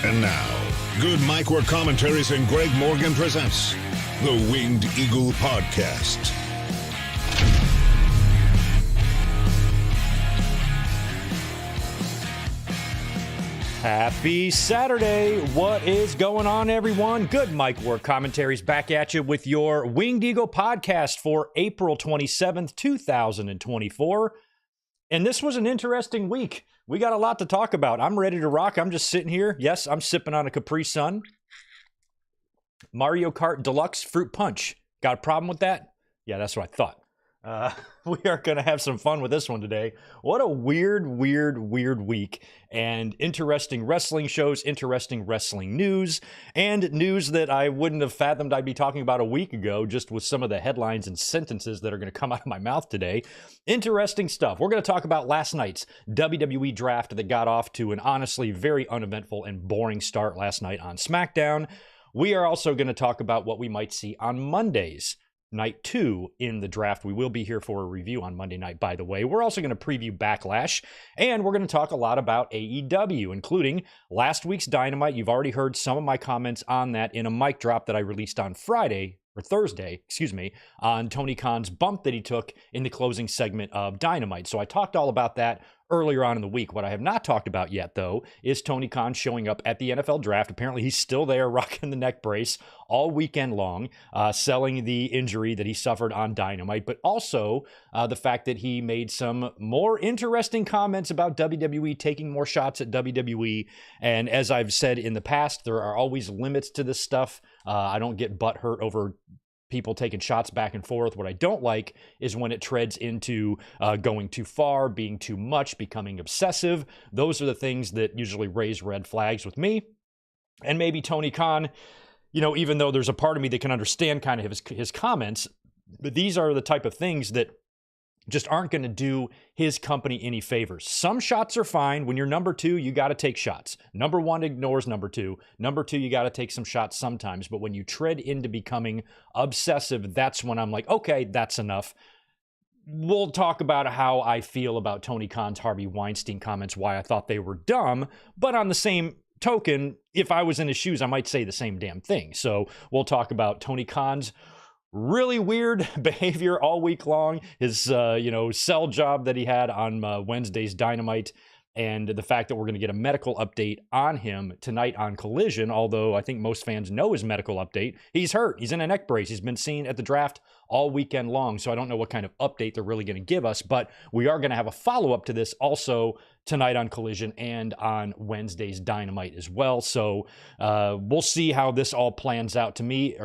And now, Good Mike Work Commentaries and Greg Morgan presents the Winged Eagle Podcast. Happy Saturday. What is going on, everyone? Good Mike Work Commentaries back at you with your Winged Eagle Podcast for April 27th, 2024. And this was an interesting week. We got a lot to talk about. I'm ready to rock. I'm just sitting here. Yes, I'm sipping on a Capri Sun. Mario Kart Deluxe Fruit Punch. Got a problem with that? Yeah, that's what I thought. We are going to have some fun with this one today. What a weird week. And interesting wrestling shows, interesting wrestling news, and news that I wouldn't have fathomed I'd be talking about a week ago, just with some of the headlines and sentences that are going to come out of my mouth today. Interesting stuff. We're going to talk about last night's WWE draft that got off to an honestly very uneventful and boring start last night on SmackDown. We are also going to talk about what we might see on Monday's Night 2 in the draft. We will be here for a review on Monday night, by the way. We're also going to preview Backlash, and we're going to talk a lot about AEW, including last week's Dynamite. You've already heard some of my comments on that in a mic drop that I released on Thursday, on Tony Khan's bump that he took in the closing segment of Dynamite. So I talked all about that earlier on in the week. What I have not talked about yet, though, is Tony Khan showing up at the NFL draft. Apparently, he's still there rocking the neck brace all weekend long, selling the injury that he suffered on Dynamite, but also the fact that he made some more interesting comments about WWE taking more shots at WWE. And as I've said in the past, there are always limits to this stuff. I don't get butthurt over people taking shots back and forth. What I don't like is when it treads into going too far, being too much, becoming obsessive. Those are the things that usually raise red flags with me. And maybe Tony Khan, even though there's a part of me that can understand kind of his comments, but these are the type of things that just aren't going to do his company any favors. Some shots are fine. When you're number two, you got to take shots. Number one ignores number two. Number two, you got to take some shots sometimes. But when you tread into becoming obsessive, that's when I'm like, okay, that's enough. We'll talk about how I feel about Tony Khan's Harvey Weinstein comments, why I thought they were dumb. But on the same token, if I was in his shoes, I might say the same damn thing. So we'll talk about Tony Khan's really weird behavior all week long, his, sell job that he had on Wednesday's Dynamite, and the fact that we're going to get a medical update on him tonight on Collision, although I think most fans know his medical update. He's hurt. He's in a neck brace. He's been seen at the draft all weekend long, so I don't know what kind of update they're really going to give us, but we are going to have a follow-up to this also tonight on Collision and on Wednesday's Dynamite as well. So we'll see how this all plays out. To me,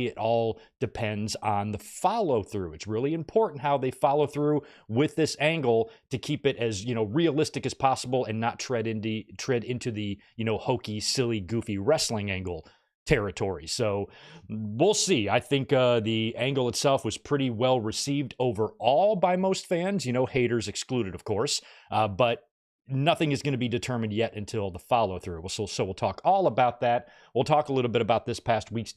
it all depends on the follow-through. It's really important how they follow through with this angle to keep it as, realistic as possible and not tread into the, hokey, silly, goofy wrestling angle territory. So we'll see. I think the angle itself was pretty well received overall by most fans, haters excluded, of course, but nothing is going to be determined yet until the follow-through. So we'll talk all about that. We'll talk a little bit about this past week's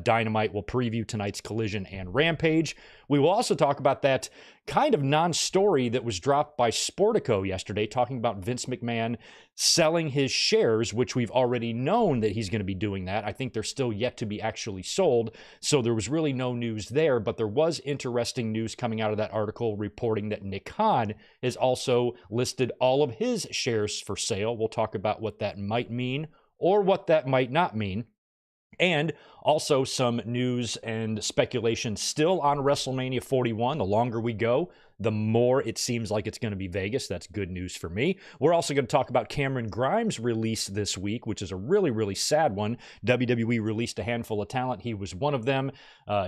Dynamite. We'll preview tonight's Collision and Rampage. We will also talk about that kind of non-story that was dropped by Sportico yesterday, talking about Vince McMahon selling his shares, which we've already known that he's going to be doing that. I think they're still yet to be actually sold, so there was really no news there, but there was interesting news coming out of that article reporting that Nick Khan has also listed all of his shares for sale. We'll talk about what that might mean or what that might not mean. And also some news and speculation still on WrestleMania 41. The longer we go, the more it seems like it's going to be Vegas. That's good news for me. We're also going to talk about Cameron Grimes' release this week, which is a really, really sad one. WWE released a handful of talent. He was one of them.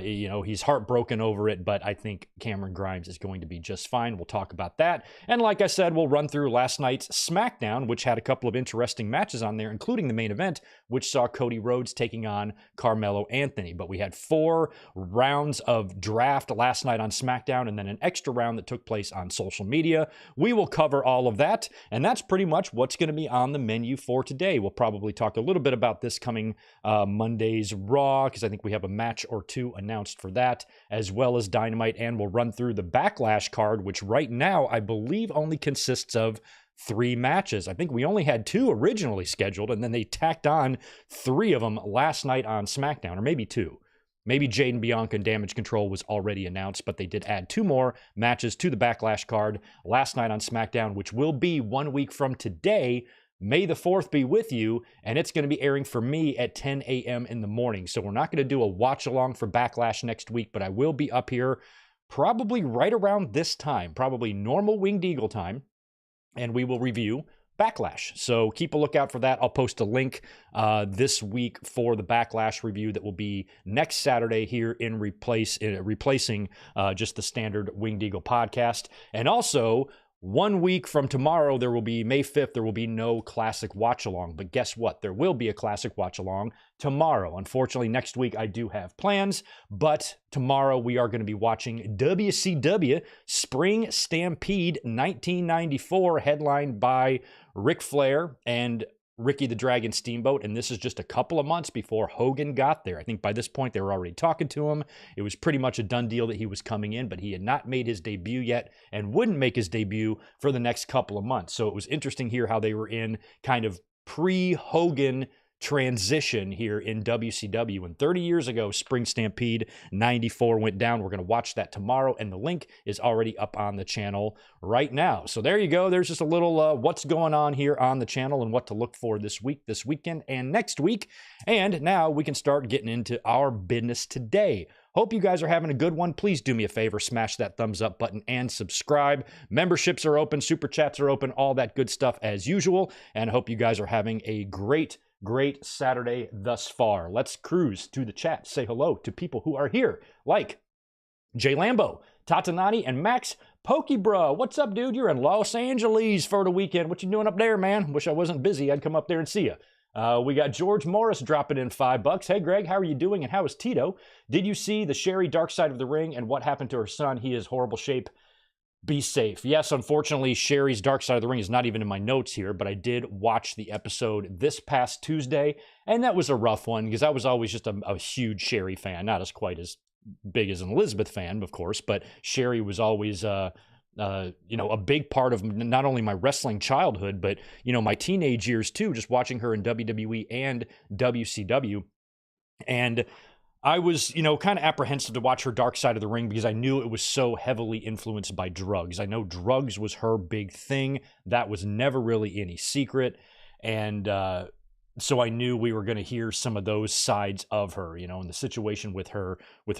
He's heartbroken over it, but I think Cameron Grimes is going to be just fine. We'll talk about that. And like I said, we'll run through last night's SmackDown, which had a couple of interesting matches on there, including the main event, which saw Cody Rhodes taking on Carmelo Anthony. But we had 4 rounds of draft last night on SmackDown and then an extra round that took place on social media. We will cover all of that, and that's pretty much what's going to be on the menu for today. We'll probably talk a little bit about this coming Monday's Raw, because I think we have a match or two announced for that, as well as Dynamite, and we'll run through the Backlash card, which right now I believe only consists of 3 matches. I think we only had 2 originally scheduled, and then they tacked on 3 of them last night on SmackDown, or maybe 2. Maybe Jade and Bianca and Damage Control was already announced, but they did add 2 more matches to the Backlash card last night on SmackDown, which will be 1 week from today. May the 4th be with you, and it's going to be airing for me at 10 a.m. in the morning. So we're not going to do a watch-along for Backlash next week, but I will be up here probably right around this time, probably normal Winged Eagle time, and we will review Backlash. So keep a lookout for that. I'll post a link this week for the Backlash review that will be next Saturday here in replacing just the standard Winged Eagle podcast. And also, 1 week from tomorrow, there will be May 5th, there will be no classic watch along. But guess what? There will be a classic watch along tomorrow. Unfortunately, next week I do have plans, but tomorrow we are going to be watching WCW Spring Stampede 1994, headlined by Ric Flair and Ricky the Dragon Steamboat, and this is just a couple of months before Hogan got there. I think by this point they were already talking to him. It was pretty much a done deal that he was coming in, but he had not made his debut yet and wouldn't make his debut for the next couple of months. So it was interesting here how they were in kind of pre-Hogan transition here in WCW. And 30 years ago, Spring Stampede 94 went down. We're going to watch that tomorrow, and the link is already up on the channel right now. So there you go. There's just a little what's going on here on the channel and what to look for this week, this weekend, and next week. And now we can start getting into our business today. Hope you guys are having a good one. Please do me a favor, smash that thumbs up button and subscribe. Memberships are open, super chats are open, all that good stuff as usual. And I hope you guys are having a great Saturday thus far. Let's cruise to the chat. Say hello to people who are here, like Jay Lambo, Tatanani, and Max Pokebra. What's up, dude? You're in Los Angeles for the weekend. What you doing up there, man? Wish I wasn't busy. I'd come up there and see you. We got George Morris dropping in $5. Hey, Greg, how are you doing? And how is Tito? Did you see the Sherry Dark Side of the Ring and what happened to her son? He is horrible shape. Be safe. Yes, unfortunately, Sherry's Dark Side of the Ring is not even in my notes here, but I did watch the episode this past Tuesday, and that was a rough one because I was always just a huge Sherry fan, not as quite as big as an Elizabeth fan, of course, but Sherry was always, a big part of not only my wrestling childhood, but, my teenage years too, just watching her in WWE and WCW. And I was, kind of apprehensive to watch her Dark Side of the Ring because I knew it was so heavily influenced by drugs. I know drugs was her big thing. That was never really any secret. And so I knew we were going to hear some of those sides of her, and the situation with her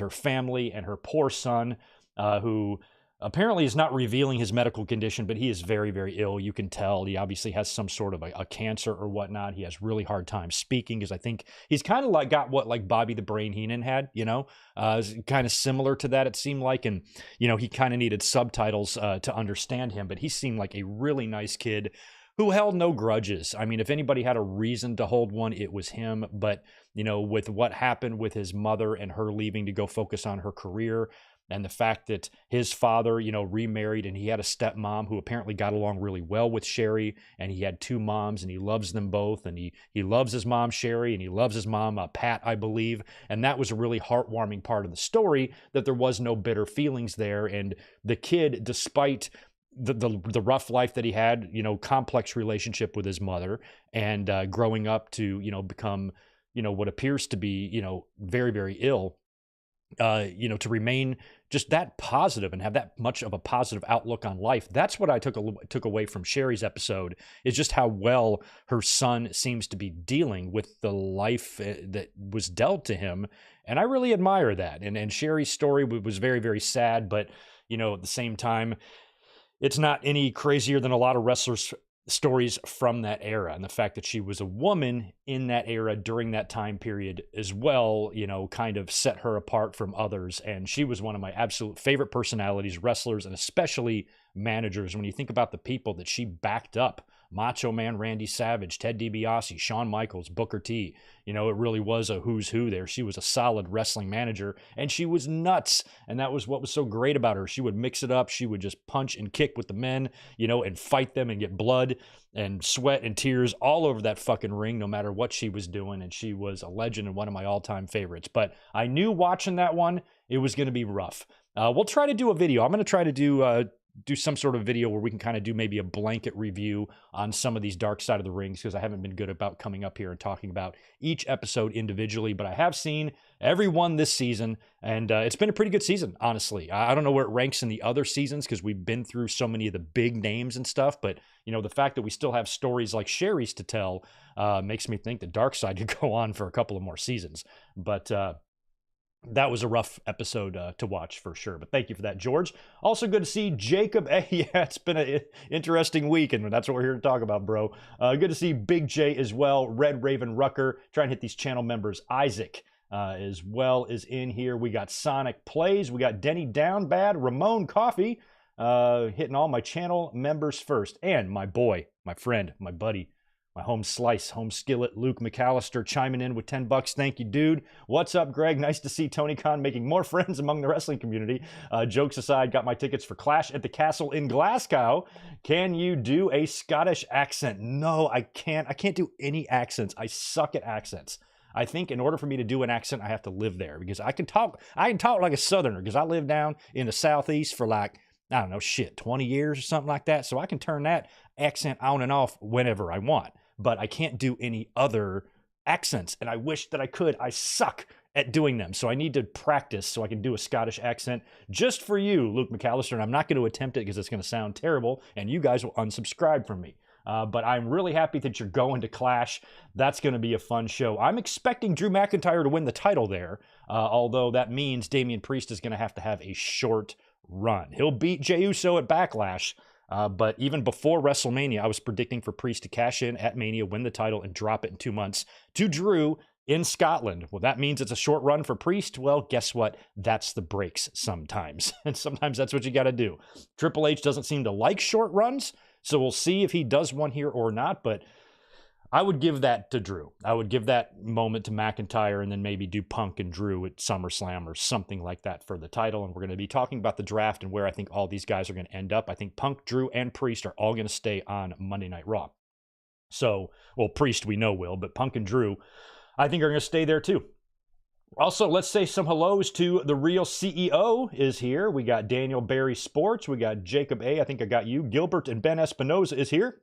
family and her poor son, who apparently is not revealing his medical condition, but he is very, very ill. You can tell he obviously has some sort of a cancer or whatnot. He has really hard time speaking because I think he's kind of got what Bobby the Brain Heenan had, kind of similar to that, it seemed like. And, he kind of needed subtitles to understand him, but he seemed like a really nice kid who held no grudges. I mean, if anybody had a reason to hold one, it was him. But, with what happened with his mother and her leaving to go focus on her career, and the fact that his father, remarried, and he had a stepmom who apparently got along really well with Sherry, and he had 2 moms, and he loves them both, and he loves his mom, Sherry, and he loves his mom, Pat, I believe, and that was a really heartwarming part of the story, that there was no bitter feelings there, and the kid, despite the rough life that he had, complex relationship with his mother, and growing up to, become, what appears to be, very, very ill, to remain just that positive and have that much of a positive outlook on life. That's what I took away from Sherry's episode, is just how well her son seems to be dealing with the life that was dealt to him. And I really admire that. And Sherry's story was very, very sad, but, at the same time, it's not any crazier than a lot of wrestlers' stories from that era. And the fact that she was a woman in that era during that time period as well, kind of set her apart from others. And she was one of my absolute favorite personalities, wrestlers, and especially managers. When you think about the people that she backed up, Macho Man Randy Savage, Ted DiBiase, Shawn Michaels, Booker T. It really was a who's who there. She was a solid wrestling manager, and she was nuts. And that was what was so great about her. She would mix it up. She would just punch and kick with the men, and fight them and get blood and sweat and tears all over that fucking ring, no matter what she was doing. And she was a legend and one of my all-time favorites. But I knew watching that one, it was going to be rough. We'll try to do a video. I'm going to try to do do some sort of video where we can kind of do maybe a blanket review on some of these Dark Side of the Rings, because I haven't been good about coming up here and talking about each episode individually, but I have seen every one this season, and it's been a pretty good season, honestly. I don't know where it ranks in the other seasons because we've been through so many of the big names and stuff, but the fact that we still have stories like Sherry's to tell makes me think the Dark Side could go on for a couple of more seasons. But that was a rough episode to watch for sure. But thank you for that, George. Also good to see Jacob. Yeah, it's been an interesting week, and that's what we're here to talk about, bro. Good to see Big J as well. Red Raven Rucker. Trying to hit these channel members. Isaac as well is in here. We got Sonic Plays. We got Denny Down Bad. Ramon Coffee. Hitting all my channel members first. And my boy, my friend, my buddy, my home slice, home skillet, Luke McAllister chiming in with $10. Thank you, dude. What's up, Greg? Nice to see Tony Khan making more friends among the wrestling community. Jokes aside, got my tickets for Clash at the Castle in Glasgow. Can you do a Scottish accent? No, I can't. I can't do any accents. I suck at accents. I think in order for me to do an accent, I have to live there, because I can talk like a Southerner, because I lived down in the Southeast for like, I don't know, 20 years or something like that. So I can turn that accent on and off whenever I want. But I can't do any other accents, and I wish that I could. I suck at doing them, so I need to practice so I can do a Scottish accent just for you, Luke McAllister, and I'm not going to attempt it because it's going to sound terrible, and you guys will unsubscribe from me. But I'm really happy that you're going to Clash. That's going to be a fun show. I'm expecting Drew McIntyre to win the title there, although that means Damian Priest is going to have a short run. He'll beat Jey Uso at Backlash, but even before WrestleMania, I was predicting for Priest to cash in at Mania, win the title, and drop it in 2 months to Drew in Scotland. Well, that means it's a short run for Priest. Well, guess what? That's the breaks sometimes. And sometimes that's what you got to do. Triple H doesn't seem to like short runs, so we'll see if he does one here or not, but I would give that to Drew. I would give that moment to McIntyre and then maybe do Punk and Drew at SummerSlam or something like that for the title. And we're going to be talking about the draft and where I think all these guys are going to end up. I think Punk, Drew, and Priest are all going to stay on Monday Night Raw. So, well, Priest we know will, but Punk and Drew I think are going to stay there too. Also, let's say some hellos to the real CEO is here. We got Daniel Barry Sports. We got Jacob A. I think I got you. Gilbert and Ben Espinoza is here.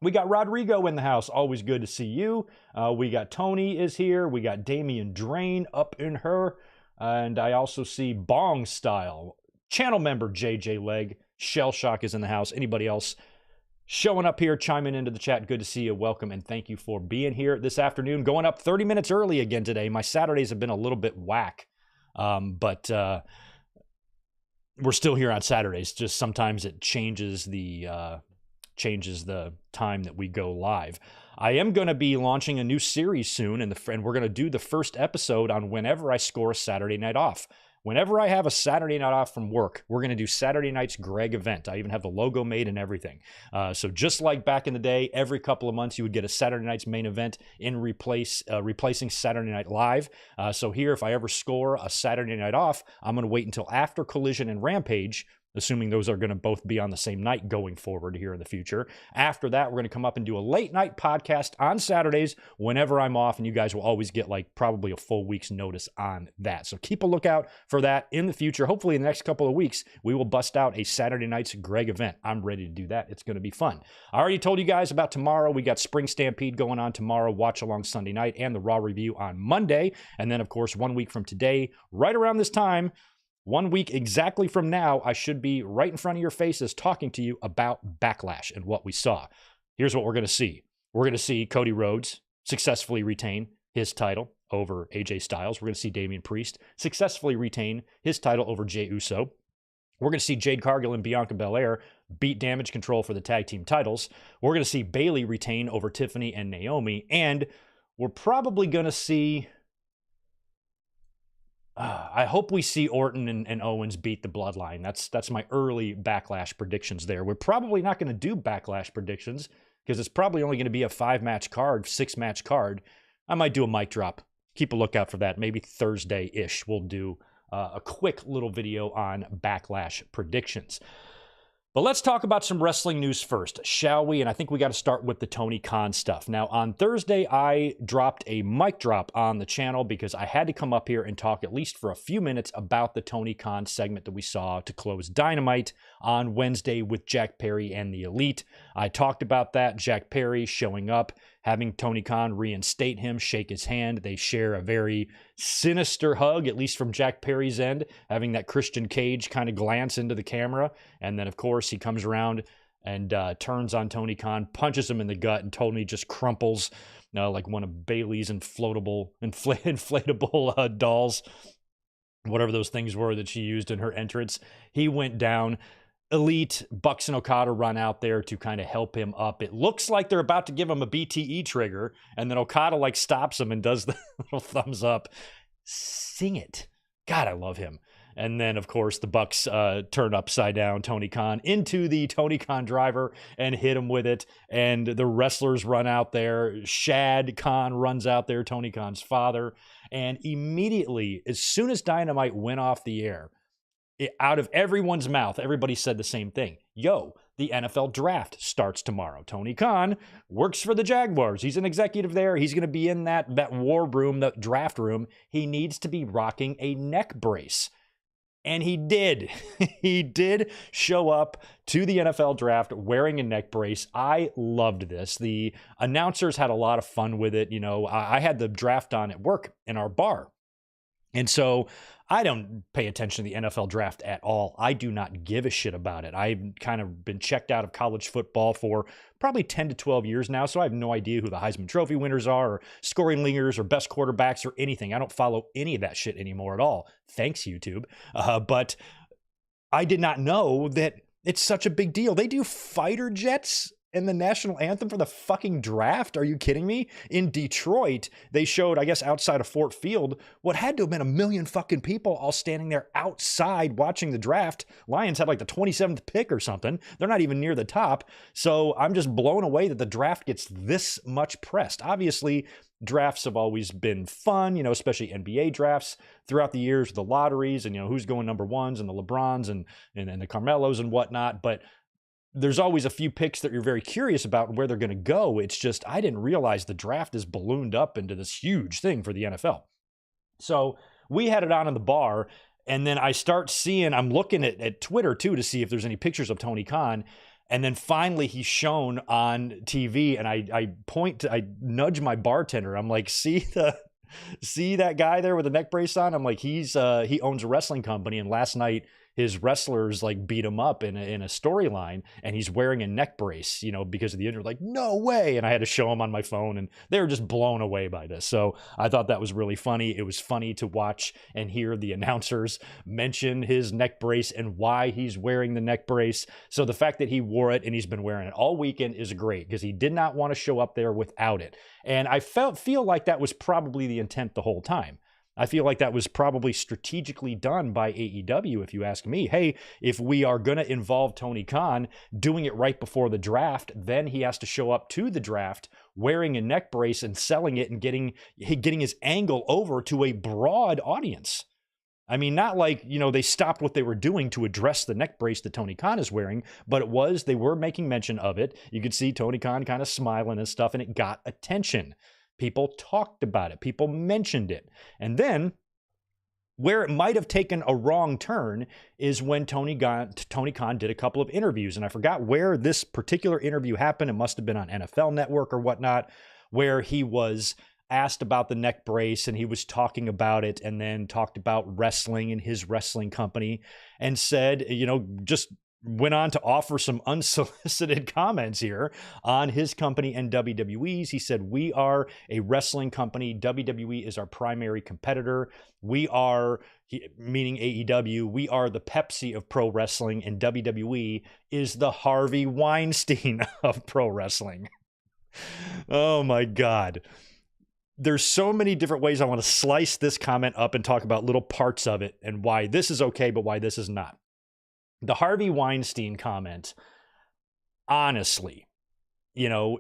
We got Rodrigo in the house. Always good to see you. We got Tony is here. We got Damian Drain up in her. And I also see Bong Style. Channel member JJ Leg. Shell Shock is in the house. Anybody else showing up here, chiming into the chat? Good to see you. Welcome, and thank you for being here this afternoon. Going up 30 minutes early again today. My Saturdays have been a little bit whack. But we're still here on Saturdays. Just sometimes it changes the time that we go live. I am going to be launching a new series soon, and we're going to do the first episode on whenever I score a Saturday night off. Whenever I have a Saturday night off from work, we're going to do Saturday night's Greg event. I even have the logo made and everything. So just like back in the day, every couple of months you would get a Saturday night's main event in replacing Saturday Night Live. So here, if I ever score a Saturday night off, I'm going to wait until after Collision and Rampage, assuming those are going to both be on the same night going forward here in the future. After that, we're going to come up and do a late night podcast on Saturdays whenever I'm off, and you guys will always get like probably a full week's notice on that. So keep a lookout for that in the future. Hopefully in the next couple of weeks, we will bust out a Saturday night's Greg event. I'm ready to do that. It's going to be fun. I already told you guys about tomorrow. We got Spring Stampede going on tomorrow, watch along Sunday night, and the Raw review on Monday. And then, of course, 1 week from today, right around this time, 1 week exactly from now, I should be right in front of your faces talking to you about Backlash and what we saw. Here's what we're going to see. We're going to see Cody Rhodes successfully retain his title over AJ Styles. We're going to see Damian Priest successfully retain his title over Jey Uso. We're going to see Jade Cargill and Bianca Belair beat Damage Control for the tag team titles. We're going to see Bayley retain over Tiffany and Naomi. And we're probably going to see... I hope we see Orton and Owens beat the Bloodline. That's my early Backlash predictions there. We're probably not going to do Backlash predictions because it's probably only going to be a 5-match card, 6-match card. I might do a mic drop. Keep a lookout for that. Maybe Thursday-ish we'll do a quick little video on Backlash predictions. But let's talk about some wrestling news first, shall we? And I think we got to start with the Tony Khan stuff. Now, on Thursday, I dropped a mic drop on the channel because I had to come up here and talk at least for a few minutes about the Tony Khan segment that we saw to close Dynamite on Wednesday with Jack Perry and the Elite. I talked about that, Jack Perry showing up, having Tony Khan reinstate him, shake his hand. They share a very sinister hug, at least from Jack Perry's end, having that Christian Cage kind of glance into the camera. And then, of course, he comes around and turns on Tony Khan, punches him in the gut, and Tony just crumples like one of Bailey's inflatable dolls, whatever those things were that she used in her entrance. He went down. Elite, Bucks and Okada run out there to kind of help him up. It looks like they're about to give him a BTE trigger, and then Okada like stops him and does the little thumbs up. Sing it. God, I love him. And then, of course, the Bucks turn upside down Tony Khan into the Tony Khan driver and hit him with it. And the wrestlers run out there. Shad Khan runs out there, Tony Khan's father. And immediately, as soon as Dynamite went off the air, out of everyone's mouth, everybody said the same thing. Yo, the NFL draft starts tomorrow. Tony Khan works for the Jaguars. He's an executive there. He's going to be in that war room, that draft room. He needs to be rocking a neck brace. And he did. He did show up to the NFL draft wearing a neck brace. I loved this. The announcers had a lot of fun with it. You know, I had the draft on at work in our bar. And so I don't pay attention to the NFL draft at all. I do not give a shit about it. I've kind of been checked out of college football for probably 10 to 12 years now, so I have no idea who the Heisman Trophy winners are, or scoring leaders, or best quarterbacks, or anything. I don't follow any of that shit anymore at all. Thanks, YouTube. But I did not know that it's such a big deal. They do fighter jets and the national anthem for the fucking draft? Are you kidding me? In Detroit, they showed, I guess, outside of Ford Field, what had to have been 1 million fucking people all standing there outside watching the draft. Lions had like the 27th pick or something. They're not even near the top. So I'm just blown away that the draft gets this much pressed. Obviously, drafts have always been fun, you know, especially NBA drafts throughout the years, the lotteries and, you know, who's going number ones and the LeBrons and the Carmelos and whatnot. But there's always a few picks that you're very curious about and where they're going to go. It's just, I didn't realize the draft is ballooned up into this huge thing for the NFL. So we had it on in the bar, and then I start seeing, I'm looking at Twitter too to see if there's any pictures of Tony Khan. And then finally he's shown on TV, and I nudge my bartender. I'm like, see that guy there with the neck brace on? I'm like, he owns a wrestling company, and last night his wrestlers like beat him up in a storyline, and he's wearing a neck brace, you know, because of the injury. Like, no way. And I had to show him on my phone, and they were just blown away by this. So I thought that was really funny. It was funny to watch and hear the announcers mention his neck brace and why he's wearing the neck brace. So the fact that he wore it and he's been wearing it all weekend is great, because he did not want to show up there without it. And I feel like that was probably the intent the whole time. I feel like that was probably strategically done by AEW, if you ask me. Hey, if we are going to involve Tony Khan doing it right before the draft, then he has to show up to the draft wearing a neck brace and selling it and getting his angle over to a broad audience. I mean, not like, you know, they stopped what they were doing to address the neck brace that Tony Khan is wearing, but they were making mention of it. You could see Tony Khan kind of smiling and stuff, and it got attention. People talked about it. People mentioned it. And then where it might have taken a wrong turn is when Tony Khan did a couple of interviews. And I forgot where this particular interview happened. It must have been on NFL Network or whatnot, where he was asked about the neck brace, and he was talking about it, and then talked about wrestling and his wrestling company, and said, you know, just went on to offer some unsolicited comments here on his company and WWE's. He said, we are a wrestling company. WWE is our primary competitor. We are, meaning AEW, we are the Pepsi of pro wrestling, and WWE is the Harvey Weinstein of pro wrestling. Oh my God. There's so many different ways I want to slice this comment up and talk about little parts of it and why this is okay, but why this is not. The Harvey Weinstein comment, honestly, you know,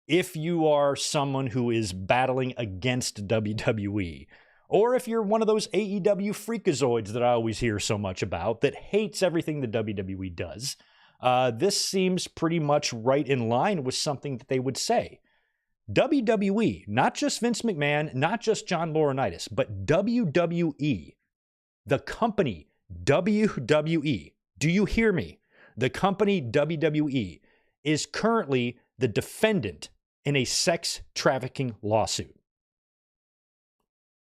if you are someone who is battling against WWE, or if you're one of those AEW freakazoids that I always hear so much about that hates everything the WWE does, this seems pretty much right in line with something that they would say. WWE, not just Vince McMahon, not just John Laurinaitis, but WWE, the company WWE, do you hear me? The company WWE is currently the defendant in a sex trafficking lawsuit.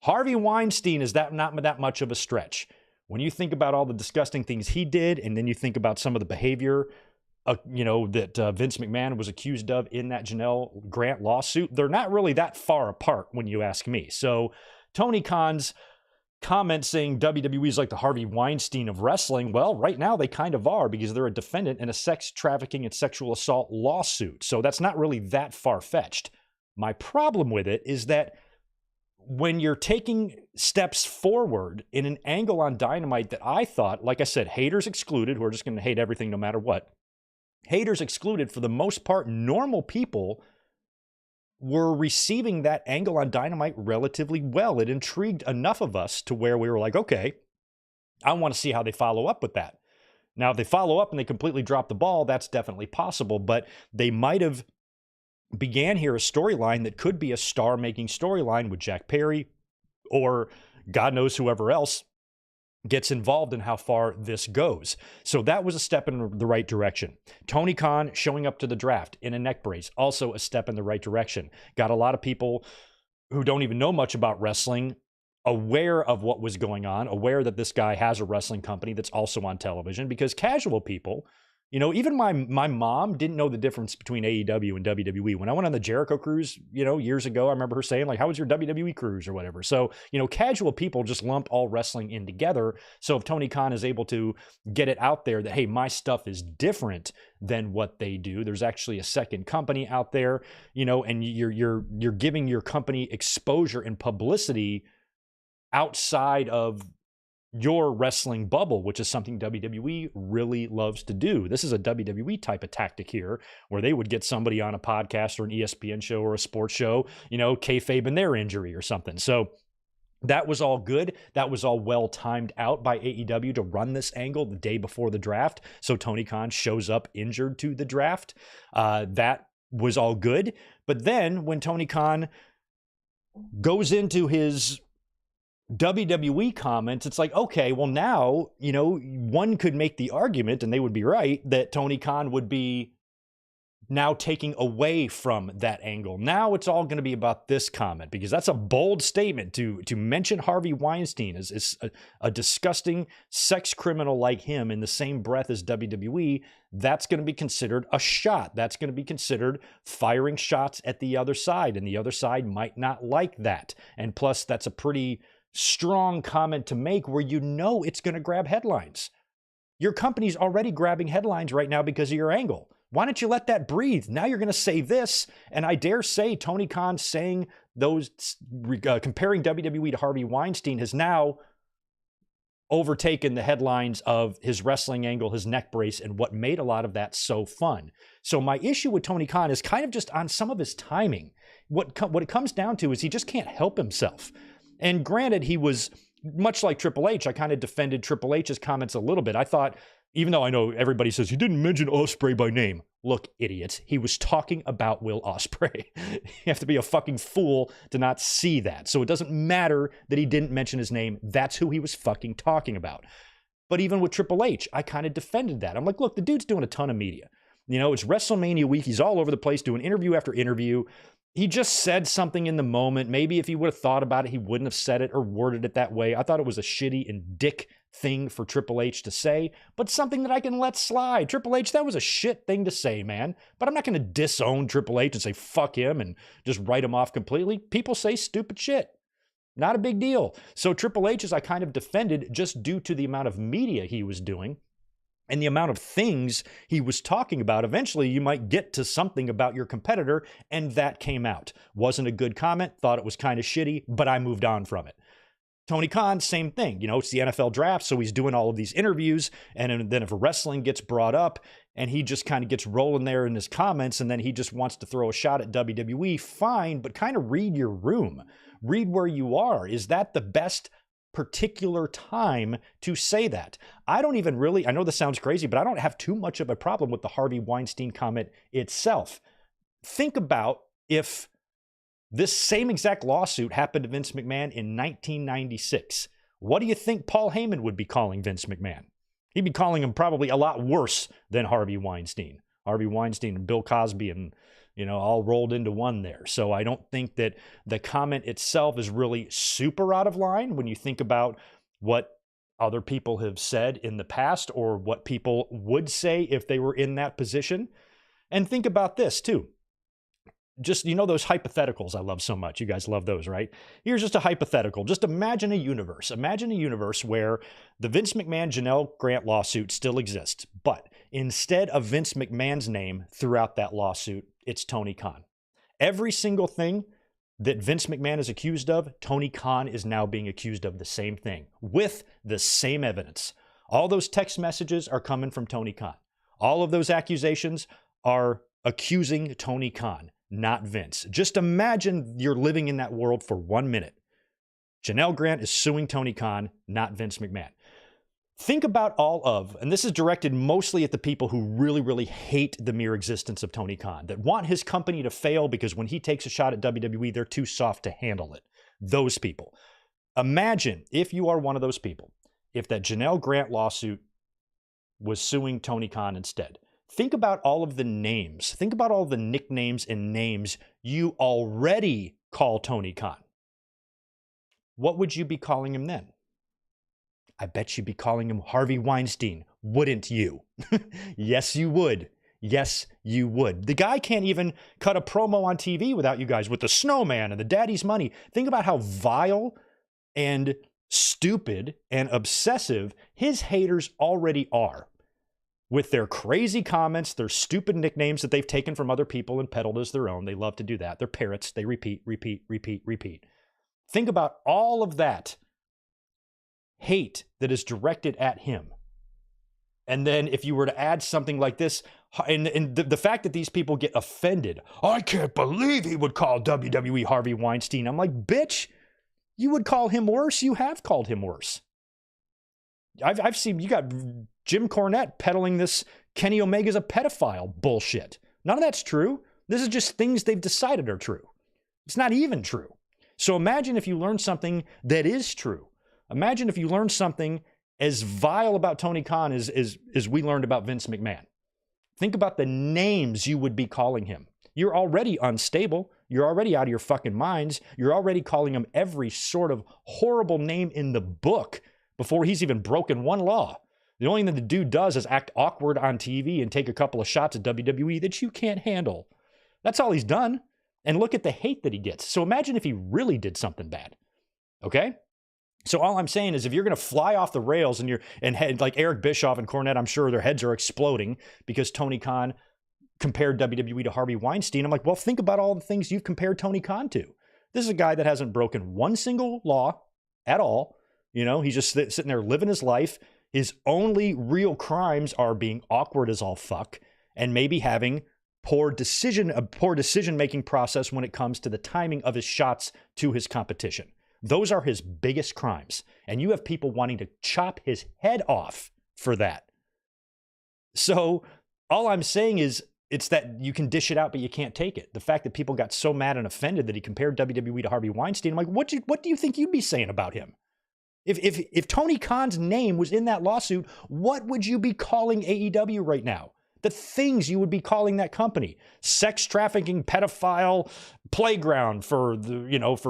Harvey Weinstein is not that much of a stretch. When you think about all the disgusting things he did, and then you think about some of the behavior that Vince McMahon was accused of in that Janelle Grant lawsuit, they're not really that far apart when you ask me. So Tony Khan's comment saying WWE is like the Harvey Weinstein of wrestling, well, right now they kind of are, because they're a defendant in a sex trafficking and sexual assault lawsuit. So that's not really that far-fetched. My problem with it is that when you're taking steps forward in an angle on Dynamite that I thought, like I said, haters excluded, who are just going to hate everything no matter what, haters excluded, for the most part, normal people were receiving that angle on Dynamite relatively well. It intrigued enough of us to where we were like, okay, I want to see how they follow up with that. Now, if they follow up and they completely drop the ball, that's definitely possible, but they might have began here a storyline that could be a star-making storyline with Jack Perry, or God knows whoever else gets involved in how far this goes. So that was a step in the right direction. Tony Khan showing up to the draft in a neck brace, also a step in the right direction. Got a lot of people who don't even know much about wrestling aware of what was going on, aware that this guy has a wrestling company that's also on television, because casual people, even my mom didn't know the difference between AEW and WWE. When I went on the Jericho cruise, years ago, I remember her saying, like, how was your WWE cruise or whatever? So, casual people just lump all wrestling in together. So if Tony Khan is able to get it out there that, hey, my stuff is different than what they do, there's actually a second company out there, and you're giving your company exposure and publicity outside of your wrestling bubble, which is something WWE really loves to do. This is a WWE type of tactic here, where they would get somebody on a podcast or an ESPN show or a sports show, kayfabe in their injury or something. So that was all good. That was all well timed out by AEW to run this angle the day before the draft. So Tony Khan shows up injured to the draft. That was all good. But then when Tony Khan goes into his WWE comments, it's like, okay, well now, one could make the argument, and they would be right, that Tony Khan would be now taking away from that angle. Now it's all going to be about this comment, because that's a bold statement to mention Harvey Weinstein as a disgusting sex criminal like him in the same breath as WWE. That's going to be considered a shot. That's going to be considered firing shots at the other side, and the other side might not like that. And plus, that's a pretty strong comment to make where it's going to grab headlines. Your company's already grabbing headlines right now because of your angle. Why don't you let that breathe? Now you're going to say this, and I dare say Tony Khan saying those, comparing WWE to Harvey Weinstein, has now overtaken the headlines of his wrestling angle, his neck brace, and what made a lot of that so fun. So my issue with Tony Khan is kind of just on some of his timing. What it comes down to is he just can't help himself. And granted, he was much like Triple H. I kind of defended Triple H's comments a little bit. I thought, even though I know everybody says he didn't mention Ospreay by name. Look, idiots, he was talking about Will Ospreay. You have to be a fucking fool to not see that. So it doesn't matter that he didn't mention his name. That's who he was fucking talking about. But even with Triple H, I kind of defended that. I'm like, look, the dude's doing a ton of media. It's WrestleMania week. He's all over the place doing interview after interview. He just said something in the moment. Maybe if he would have thought about it, he wouldn't have said it or worded it that way. I thought it was a shitty and dick thing for Triple H to say, but something that I can let slide. Triple H, that was a shit thing to say, man. But I'm not going to disown Triple H and say fuck him and just write him off completely. People say stupid shit. Not a big deal. So Triple H, as I kind of defended, just due to the amount of media he was doing, and the amount of things he was talking about, eventually you might get to something about your competitor, and that came out. Wasn't a good comment, thought it was kind of shitty, but I moved on from it. Tony Khan, same thing. It's the NFL draft, so he's doing all of these interviews, and then if wrestling gets brought up, and he just kind of gets rolling there in his comments, and then he just wants to throw a shot at WWE, fine, but kind of read your room. Read where you are. Is that the best particular time to say that. I don't even really, I know this sounds crazy, but I don't have too much of a problem with the Harvey Weinstein comment itself. Think about if this same exact lawsuit happened to Vince McMahon in 1996. What do you think Paul Heyman would be calling Vince McMahon? He'd be calling him probably a lot worse than Harvey Weinstein. Harvey Weinstein and Bill Cosby and, all rolled into one there. So I don't think that the comment itself is really super out of line when you think about what other people have said in the past or what people would say if they were in that position. And think about this too. Just, those hypotheticals I love so much. You guys love those, right? Here's just a hypothetical. Just imagine a universe. Imagine a universe where the Vince McMahon Janelle Grant lawsuit still exists, but instead of Vince McMahon's name throughout that lawsuit, it's Tony Khan. Every single thing that Vince McMahon is accused of, Tony Khan is now being accused of the same thing with the same evidence. All those text messages are coming from Tony Khan. All of those accusations are accusing Tony Khan, not Vince. Just imagine you're living in that world for 1 minute. Janelle Grant is suing Tony Khan, not Vince McMahon. Think about and this is directed mostly at the people who really, really hate the mere existence of Tony Khan, that want his company to fail because when he takes a shot at WWE, they're too soft to handle it. Those people. Imagine if you are one of those people, if that Janelle Grant lawsuit was suing Tony Khan instead. Think about all of the names. Think about all the nicknames and names you already call Tony Khan. What would you be calling him then? I bet you'd be calling him Harvey Weinstein, wouldn't you? Yes, you would. Yes, you would. The guy can't even cut a promo on TV without you guys with the snowman and the daddy's money. Think about how vile and stupid and obsessive his haters already are. With their crazy comments, their stupid nicknames that they've taken from other people and peddled as their own. They love to do that. They're parrots. They repeat, repeat, repeat, repeat. Think about all of that hate that is directed at him. And then if you were to add something like this, and the fact that these people get offended, I can't believe he would call WWE Harvey Weinstein. I'm like, bitch, you would call him worse. You have called him worse. I've seen, you got Jim Cornette peddling this Kenny Omega's a pedophile bullshit. None of that's true. This is just things they've decided are true. It's not even true. So imagine if you learned something that is true. Imagine if you learned something as vile about Tony Khan as we learned about Vince McMahon. Think about the names you would be calling him. You're already unstable. You're already out of your fucking minds. You're already calling him every sort of horrible name in the book before he's even broken one law. The only thing the dude does is act awkward on TV and take a couple of shots at WWE that you can't handle. That's all he's done. And look at the hate that he gets. So imagine if he really did something bad. Okay? So all I'm saying is if you're going to fly off the rails and head like Eric Bischoff and Cornette, I'm sure their heads are exploding because Tony Khan compared WWE to Harvey Weinstein. I'm like, well, think about all the things you've compared Tony Khan to. This is a guy that hasn't broken one single law at all. He's just sitting there living his life. His only real crimes are being awkward as all fuck and maybe having a poor decision-making process when it comes to the timing of his shots to his competition. Those are his biggest crimes. And you have people wanting to chop his head off for that. So all I'm saying is it's that you can dish it out, but you can't take it. The fact that people got so mad and offended that he compared WWE to Harvey Weinstein, I'm like, what do you think you'd be saying about him? If Tony Khan's name was in that lawsuit, what would you be calling AEW right now? The things you would be calling that company: sex trafficking, pedophile playground for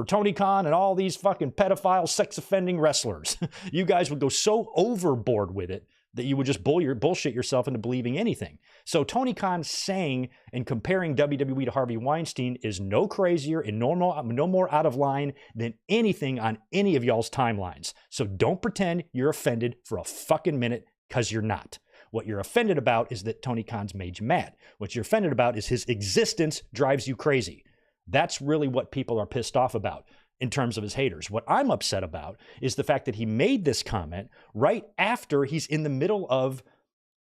Tony Khan and all these fucking pedophile, sex offending wrestlers. You guys would go so overboard with it that you would just bullshit yourself into believing anything. So Tony Khan saying and comparing WWE to Harvey Weinstein is no crazier and no more out of line than anything on any of y'all's timelines. So don't pretend you're offended for a fucking minute, because you're not. What you're offended about is that Tony Khan's made you mad. What you're offended about is his existence drives you crazy. That's really what people are pissed off about in terms of his haters. What I'm upset about is the fact that he made this comment right after he's in the middle of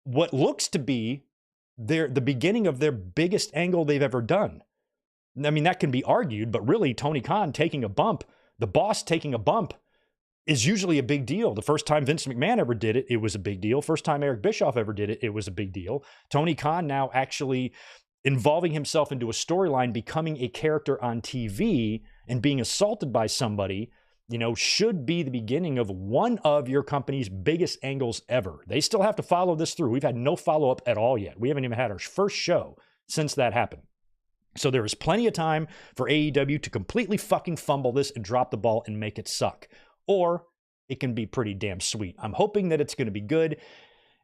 what looks to be the beginning of their biggest angle they've ever done. I mean, that can be argued, but really Tony Khan taking a bump, the boss taking a bump, is usually a big deal. The first time Vince McMahon ever did it, it was a big deal. First time Eric Bischoff ever did it, it was a big deal. Tony Khan now actually involving himself into a storyline, becoming a character on TV and being assaulted by somebody, should be the beginning of one of your company's biggest angles ever. They still have to follow this through. We've had no follow-up at all yet. We haven't even had our first show since that happened. So there is plenty of time for AEW to completely fucking fumble this and drop the ball and make it suck. Or it can be pretty damn sweet. I'm hoping that it's going to be good.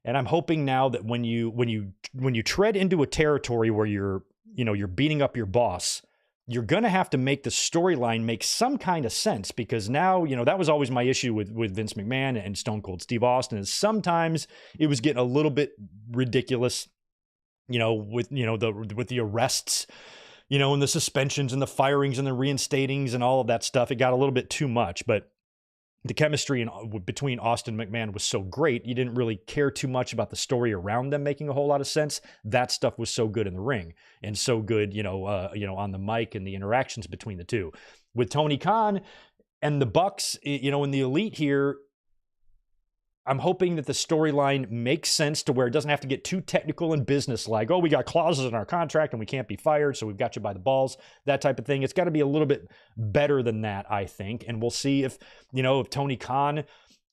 And I'm hoping now that when you tread into a territory where you're beating up your boss, you're going to have to make the storyline make some kind of sense, because now, that was always my issue with Vince McMahon and Stone Cold Steve Austin, is sometimes it was getting a little bit ridiculous, with the arrests, and the suspensions and the firings and the reinstatings and all of that stuff. It got a little bit too much, but the chemistry between Austin and McMahon was so great, you didn't really care too much about the story around them making a whole lot of sense. That stuff was so good in the ring and so good, on the mic and the interactions between the two. With Tony Khan and the Bucks, and the Elite here, I'm hoping that the storyline makes sense to where it doesn't have to get too technical and business-like. Oh, we got clauses in our contract and we can't be fired, so we've got you by the balls, that type of thing. It's got to be a little bit better than that, I think. And we'll see if Tony Khan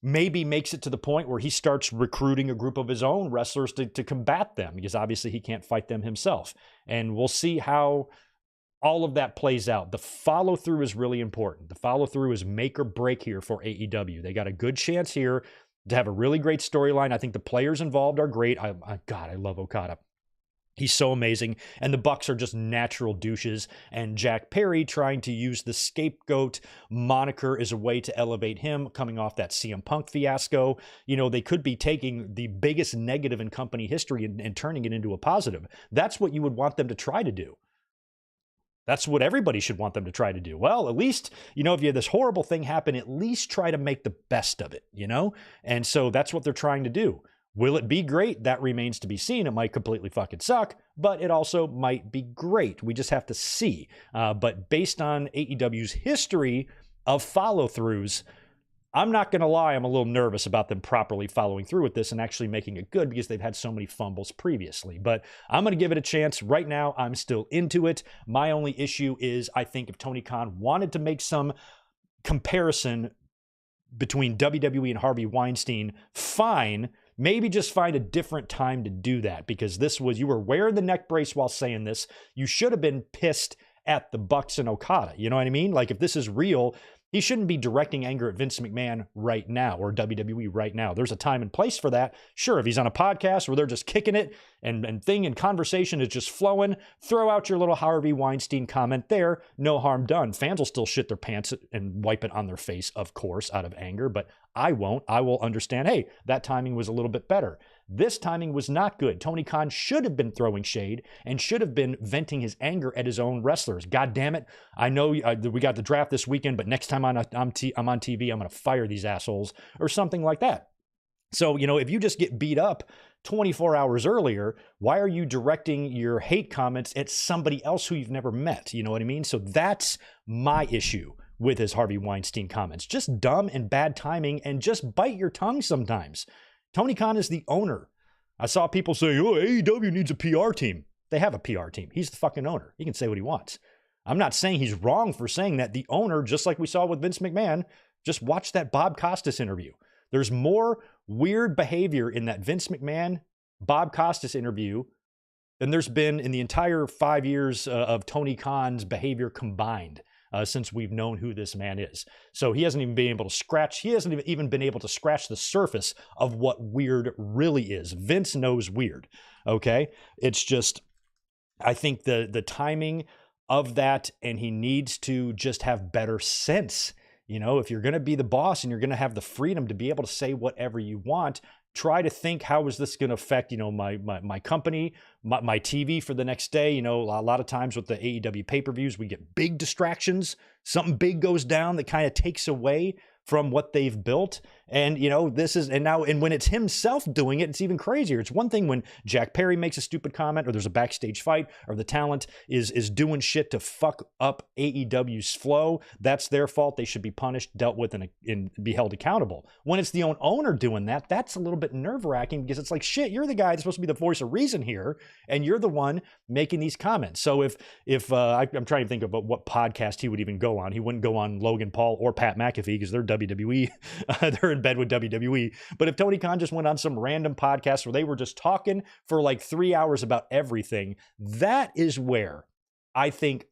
maybe makes it to the point where he starts recruiting a group of his own wrestlers to combat them, because obviously he can't fight them himself. And we'll see how all of that plays out. The follow-through is really important. The follow-through is make or break here for AEW. They got a good chance here to have a really great storyline. I think the players involved are great. God, I love Okada. He's so amazing. And the Bucks are just natural douches. And Jack Perry trying to use the scapegoat moniker as a way to elevate him, coming off that CM Punk fiasco. They could be taking the biggest negative in company history and turning it into a positive. That's what you would want them to try to do. That's what everybody should want them to try to do. Well, at least, if you have this horrible thing happen, at least try to make the best of it, And so that's what they're trying to do. Will it be great? That remains to be seen. It might completely fucking suck, but it also might be great. We just have to see. But based on AEW's history of follow-throughs, I'm not going to lie, I'm a little nervous about them properly following through with this and actually making it good, because they've had so many fumbles previously. But I'm going to give it a chance. Right now, I'm still into it. My only issue is, I think if Tony Khan wanted to make some comparison between WWE and Harvey Weinstein, fine. Maybe just find a different time to do that, because you were wearing the neck brace while saying this. You should have been pissed at the Bucks and Okada. You know what I mean? Like, if this is real, he shouldn't be directing anger at Vince McMahon right now, or WWE right now. There's a time and place for that. Sure, if he's on a podcast where they're just kicking it and conversation is just flowing, throw out your little Harvey Weinstein comment there. No harm done. Fans will still shit their pants and wipe it on their face, of course, out of anger, but I won't. I will understand, hey, that timing was a little bit better. This timing was not good. Tony Khan should have been throwing shade and should have been venting his anger at his own wrestlers. God damn it. I know we got the draft this weekend, but next time I'm on TV, I'm going to fire these assholes, or something like that. So, if you just get beat up 24 hours earlier, why are you directing your hate comments at somebody else who you've never met? You know what I mean? So that's my issue with his Harvey Weinstein comments. Just dumb and bad timing, and just bite your tongue sometimes. Tony Khan is the owner. I saw people say, oh, AEW needs a PR team. They have a PR team. He's the fucking owner. He can say what he wants. I'm not saying he's wrong for saying that. The owner, just like we saw with Vince McMahon, just watch that Bob Costas interview. There's more weird behavior in that Vince McMahon, Bob Costas interview than there's been in the entire 5 years of Tony Khan's behavior combined. Since we've known who this man is. So he hasn't even been able to scratch the surface of what weird really is. Vince knows weird, okay? It's just, I think the timing of that, and he needs to just have better sense. If you're going to be the boss and you're going to have the freedom to be able to say whatever you want, try to think, how is this going to affect, my company, my TV for the next day? A lot of times with the AEW pay-per-views, we get big distractions. Something big goes down that kind of takes away from what they've built. And, and when it's himself doing it, it's even crazier. It's one thing when Jack Perry makes a stupid comment or there's a backstage fight or the talent is doing shit to fuck up AEW's flow. That's their fault. They should be punished, dealt with, and be held accountable. When it's the own owner doing that, that's a little bit nerve-wracking because it's like, shit, you're the guy that's supposed to be the voice of reason here, and you're the one making these comments. So if I'm trying to think about what podcast he would even go on. He wouldn't go on Logan Paul or Pat McAfee because they're WWE. They're in bed with WWE. But if Tony Khan just went on some random podcast where they were just talking for like 3 hours about everything, that is where I think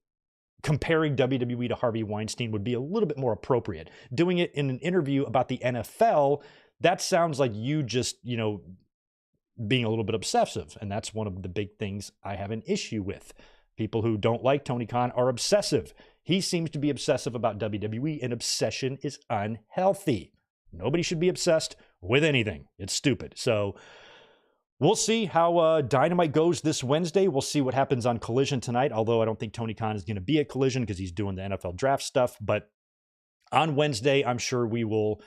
comparing WWE to Harvey Weinstein would be a little bit more appropriate. Doing it in an interview about the NFL, that sounds like you just, being a little bit obsessive. And that's one of the big things I have an issue with. People who don't like Tony Khan are obsessive. He seems to be obsessive about WWE, and obsession is unhealthy. Nobody should be obsessed with anything. It's stupid. So we'll see how Dynamite goes this Wednesday. We'll see what happens on Collision tonight, although I don't think Tony Khan is going to be at Collision because he's doing the NFL draft stuff. But on Wednesday, I'm sure we will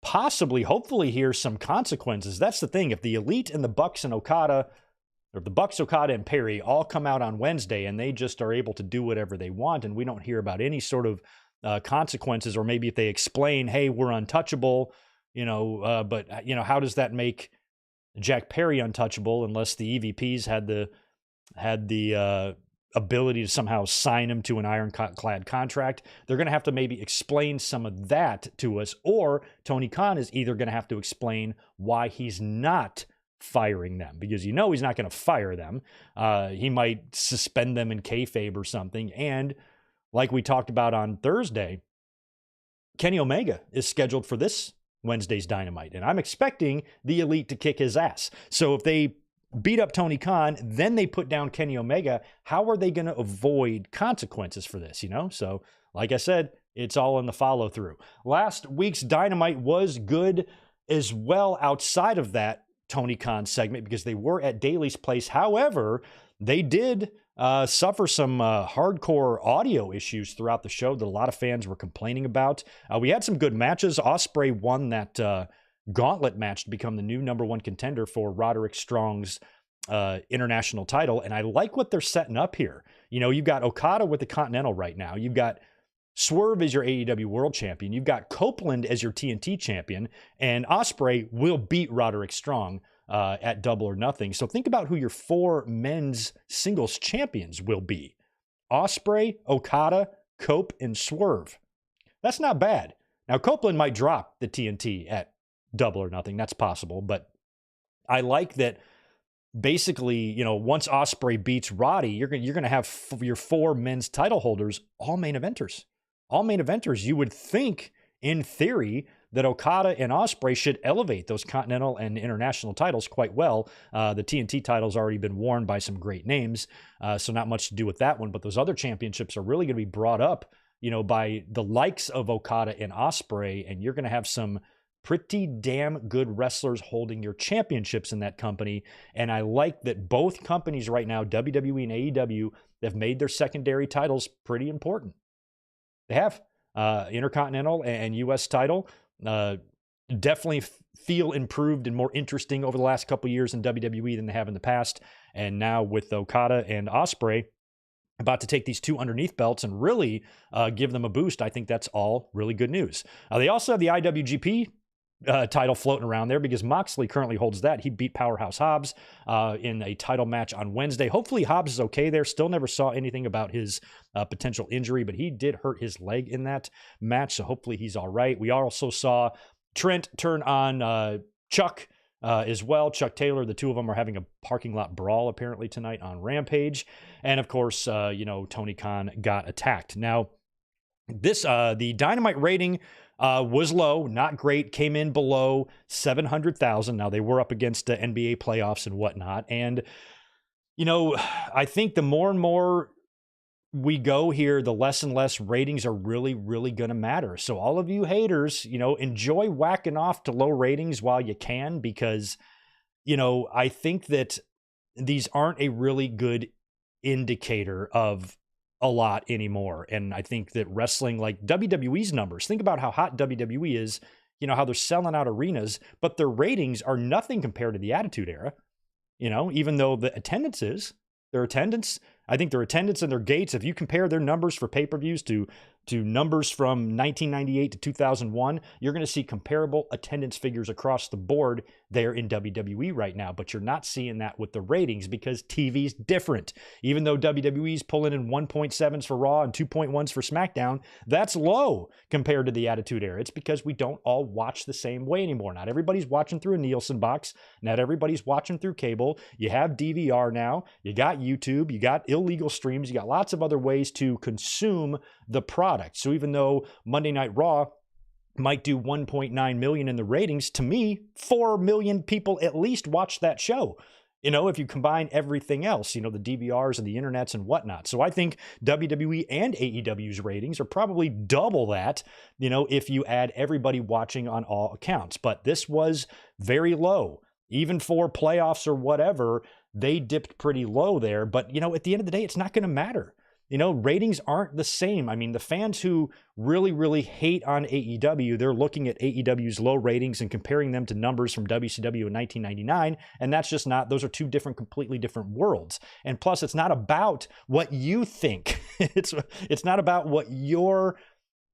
hopefully hear some consequences. That's the thing. If the Elite and the Bucks and Okada, or if the Bucks, Okada, and Perry all come out on Wednesday and they just are able to do whatever they want and we don't hear about any sort of consequences, or maybe if they explain, hey, we're untouchable, but how does that make Jack Perry untouchable unless the EVPs had the ability to somehow sign him to an ironclad contract? They're going to have to maybe explain some of that to us, or Tony Khan is either going to have to explain why he's not firing them, because he's not going to fire them. He might suspend them in kayfabe or something. And like we talked about on Thursday, Kenny Omega is scheduled for this Wednesday's Dynamite, and I'm expecting the Elite to kick his ass. So if they beat up Tony Khan, then they put down Kenny Omega, how are they going to avoid consequences for this, So like I said, it's all in the follow through. Last week's Dynamite was good as well outside of that Tony Khan segment because they were at Daly's place. However, they did suffer some hardcore audio issues throughout the show that a lot of fans were complaining about. We had some good matches. Ospreay won that gauntlet match to become the new #1 contender for Roderick Strong's international title. And I like what they're setting up here. You've got Okada with the Continental right now. You've got Swerve as your AEW World Champion. You've got Copeland as your TNT Champion. And Ospreay will beat Roderick Strong at Double or Nothing. So think about who your 4 men's singles champions will be. Ospreay, Okada, Cope, and Swerve. That's not bad. Now, Copeland might drop the TNT at Double or Nothing. That's possible. But I like that basically, once Ospreay beats Roddy, you're going to have your 4 men's title holders, all main eventers. All main eventers. You would think, in theory, that Okada and Ospreay should elevate those Continental and International titles quite well. The TNT title's already been worn by some great names, so not much to do with that one. But those other championships are really going to be brought up, by the likes of Okada and Ospreay, and you're going to have some pretty damn good wrestlers holding your championships in that company. And I like that both companies right now, WWE and AEW, have made their secondary titles pretty important. They have. Intercontinental and U.S. title definitely feel improved and more interesting over the last couple of years in WWE than they have in the past. And now with Okada and Ospreay about to take these 2 underneath belts and really give them a boost, I think that's all really good news. They also have the IWGP title floating around there because Moxley currently holds that. He beat Powerhouse Hobbs in a title match on Wednesday. Hopefully Hobbs is okay there. Still never saw anything about his potential injury, but he did hurt his leg in that match, so hopefully he's all right. We also saw Trent turn on Chuck as well. Chuck Taylor, the two of them are having a parking lot brawl apparently tonight on Rampage. And of course, Tony Khan got attacked. Now, the Dynamite rating was low, not great, came in below 700,000. Now, they were up against the NBA playoffs and whatnot. And, I think the more and more we go here, the less and less ratings are really, really going to matter. So all of you haters, enjoy whacking off to low ratings while you can, because, I think that these aren't a really good indicator of a lot anymore. And I think that wrestling, like WWE's numbers, think about how hot WWE is how they're selling out arenas, but their ratings are nothing compared to the Attitude Era. Even though the attendance is, I think their attendance and their gates, if you compare their numbers for pay-per-views to numbers from 1998 to 2001, you're going to see comparable attendance figures across the board there in WWE right now. But you're not seeing that with the ratings because TV's different. Even though WWE's pulling in 1.7s for Raw and 2.1s for SmackDown, that's low compared to the Attitude Era. It's because we don't all watch the same way anymore. Not everybody's watching through a Nielsen box. Not everybody's watching through cable. You have DVR now. You got YouTube. You got illegal streams. You got lots of other ways to consume the product. So even though Monday Night Raw might do 1.9 million in the ratings, to me, 4 million people at least watch that show. If you combine everything else, the DVRs and the internets and whatnot. So I think WWE and AEW's ratings are probably double that, if you add everybody watching on all accounts. But this was very low. Even for playoffs or whatever, they dipped pretty low there. But, at the end of the day, it's not going to matter. Ratings aren't the same. I mean, the fans who really, really hate on AEW, they're looking at AEW's low ratings and comparing them to numbers from WCW in 1999. And that's just not, those are two completely different worlds. And plus, it's not about what you think. It's not about what your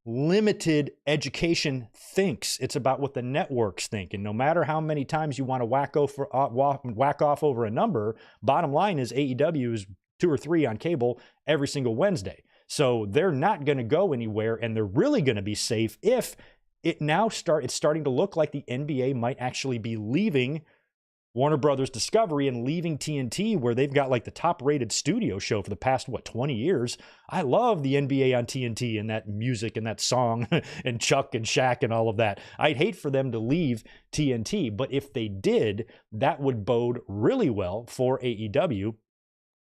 limited education thinks. It's about what the networks think. And no matter how many times you want to whack off over a number, bottom line is AEW is 2 or 3 on cable every single Wednesday. So they're not going to go anywhere, and they're really going to be safe if it's starting to look like the NBA might actually be leaving Warner Brothers Discovery and leaving TNT, where they've got like the top rated studio show for the past, 20 years. I love the NBA on TNT and that music and that song and Chuck and Shaq and all of that. I'd hate for them to leave TNT, but if they did, that would bode really well for AEW.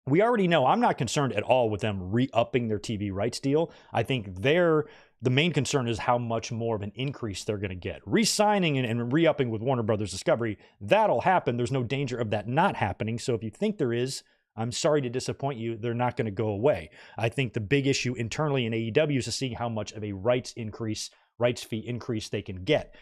We already know I'm not concerned at all with them re-upping their TV rights deal. I think the main concern is how much more of an increase they're going to get. Re-signing and re-upping with Warner Brothers Discovery, that'll happen. There's no danger of that not happening. So if you think there is, I'm sorry to disappoint you. They're not going to go away. I think the big issue internally in AEW is to see how much of a rights fee increase they can get.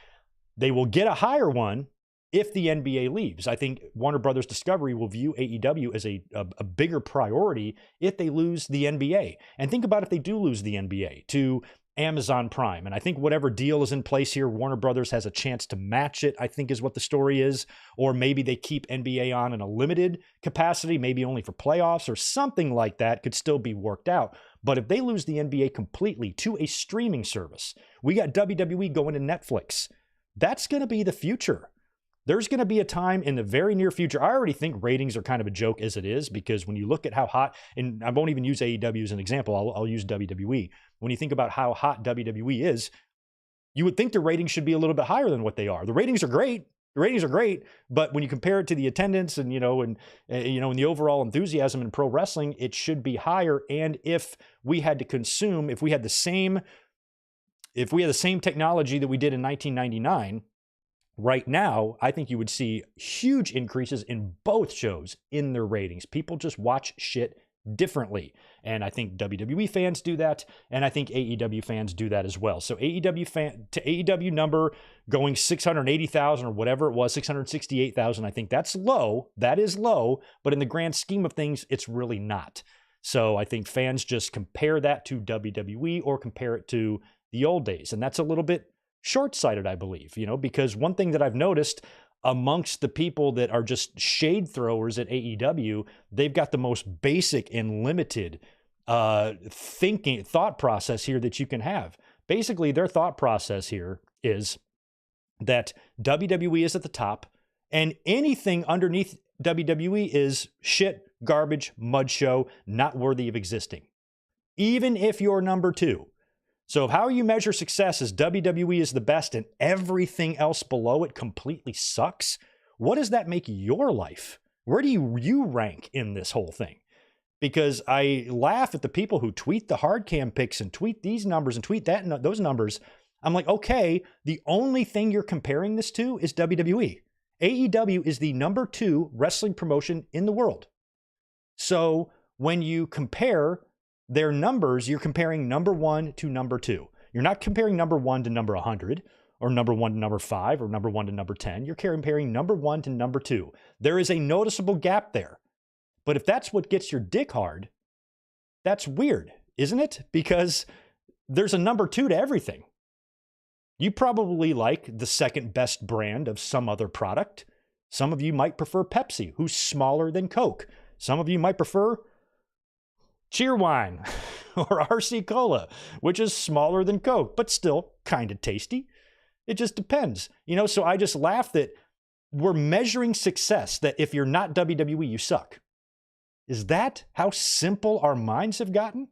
They will get a higher one if the NBA leaves. I think Warner Brothers Discovery will view AEW as a bigger priority if they lose the NBA. And think about if they do lose the NBA to Amazon Prime. And I think whatever deal is in place here, Warner Brothers has a chance to match it, I think is what the story is. Or maybe they keep NBA on in a limited capacity, maybe only for playoffs or something like that could still be worked out. But if they lose the NBA completely to a streaming service, we got WWE going to Netflix. That's going to be the future. There's going to be a time in the very near future. I already think ratings are kind of a joke as it is, because when you look at how hot, and I won't even use AEW as an example, I'll use WWE. When you think about how hot WWE is, you would think the ratings should be a little bit higher than what they are. The ratings are great. But when you compare it to the attendance and the overall enthusiasm in pro wrestling, it should be higher. And if we had the same technology that we did in 1999, right now, I think you would see huge increases in both shows in their ratings. People just watch shit differently. And I think WWE fans do that. And I think AEW fans do that as well. So AEW number going 680,000 or whatever it was, 668,000. I think that's low. That is low. But in the grand scheme of things, it's really not. So I think fans just compare that to WWE or compare it to the old days. And that's a little bit short-sighted, I believe, because one thing that I've noticed amongst the people that are just shade throwers at AEW, they've got the most basic and limited thought process here that you can have. Basically, their thought process here is that WWE is at the top and anything underneath WWE is shit, garbage, mud show, not worthy of existing. Even if you're number 2. So how you measure success is WWE is the best and everything else below it completely sucks. What does that make your life? Where do you rank in this whole thing? Because I laugh at the people who tweet the hard cam picks and tweet these numbers and tweet that and those numbers. I'm like, okay, the only thing you're comparing this to is WWE. AEW is the number 2 wrestling promotion in the world. So when you compare their numbers, you're comparing number 1 to number 2. You're not comparing number 1 to number 100 or number 1 to number 5 or number 1 to number 10. You're comparing number 1 to number 2. There is a noticeable gap there. But if that's what gets your dick hard, that's weird, isn't it? Because there's a number 2 to everything. You probably like the second best brand of some other product. Some of you might prefer Pepsi, who's smaller than Coke. Some of you might prefer Cheerwine or RC Cola, which is smaller than Coke, but still kind of tasty. It just depends. So I just laugh that we're measuring success, that if you're not WWE, you suck. Is that how simple our minds have gotten?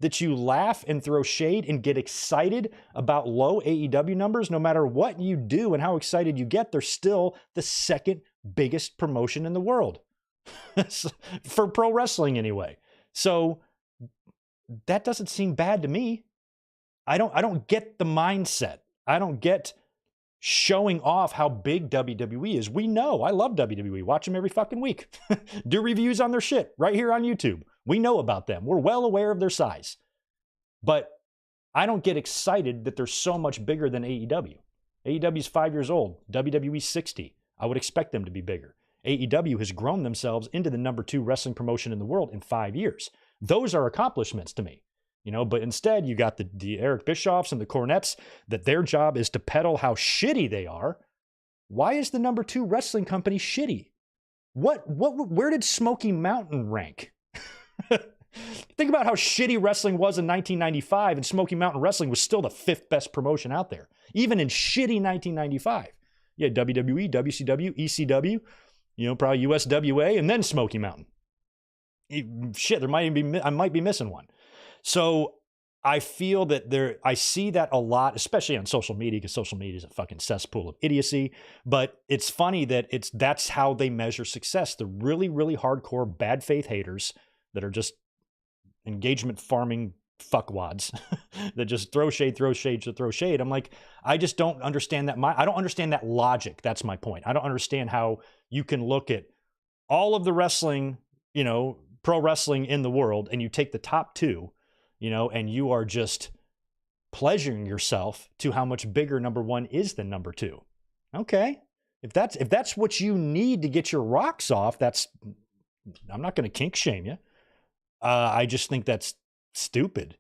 That you laugh and throw shade and get excited about low AEW numbers? No matter what you do and how excited you get, they're still the second biggest promotion in the world. For pro wrestling anyway. So that doesn't seem bad to me. I don't get the mindset. I don't get showing off how big WWE is. We know. I love WWE. Watch them every fucking week. Do reviews on their shit right here on YouTube. We know about them. We're well aware of their size. But I don't get excited that they're so much bigger than AEW. AEW's 5 years old. WWE's 60. I would expect them to be bigger. AEW has grown themselves into the number 2 wrestling promotion in the world in 5 years. Those are accomplishments to me. But instead you got the Eric Bischoffs and the Cornettes, that their job is to peddle how shitty they are. Why is the number 2 wrestling company shitty? Where did Smoky Mountain rank? Think about how shitty wrestling was in 1995, and Smoky Mountain Wrestling was still the 5th best promotion out there, even in shitty 1995. You had WWE, WCW, ECW, probably USWA, and then Smoky Mountain. Shit, I might be missing one. So I feel that I see that a lot, especially on social media, because social media is a fucking cesspool of idiocy. But it's funny that that's how they measure success. The really, really hardcore bad faith haters that are just engagement farming fuckwads that just throw shade. I'm like, I just don't understand that. I don't understand that logic. That's my point. I don't understand how you can look at all of the wrestling, pro wrestling in the world, and you take the top 2, and you are just pleasuring yourself to how much bigger number 1 is than number 2. Okay. If that's what you need to get your rocks off, I'm not going to kink shame you. I just think that's stupid.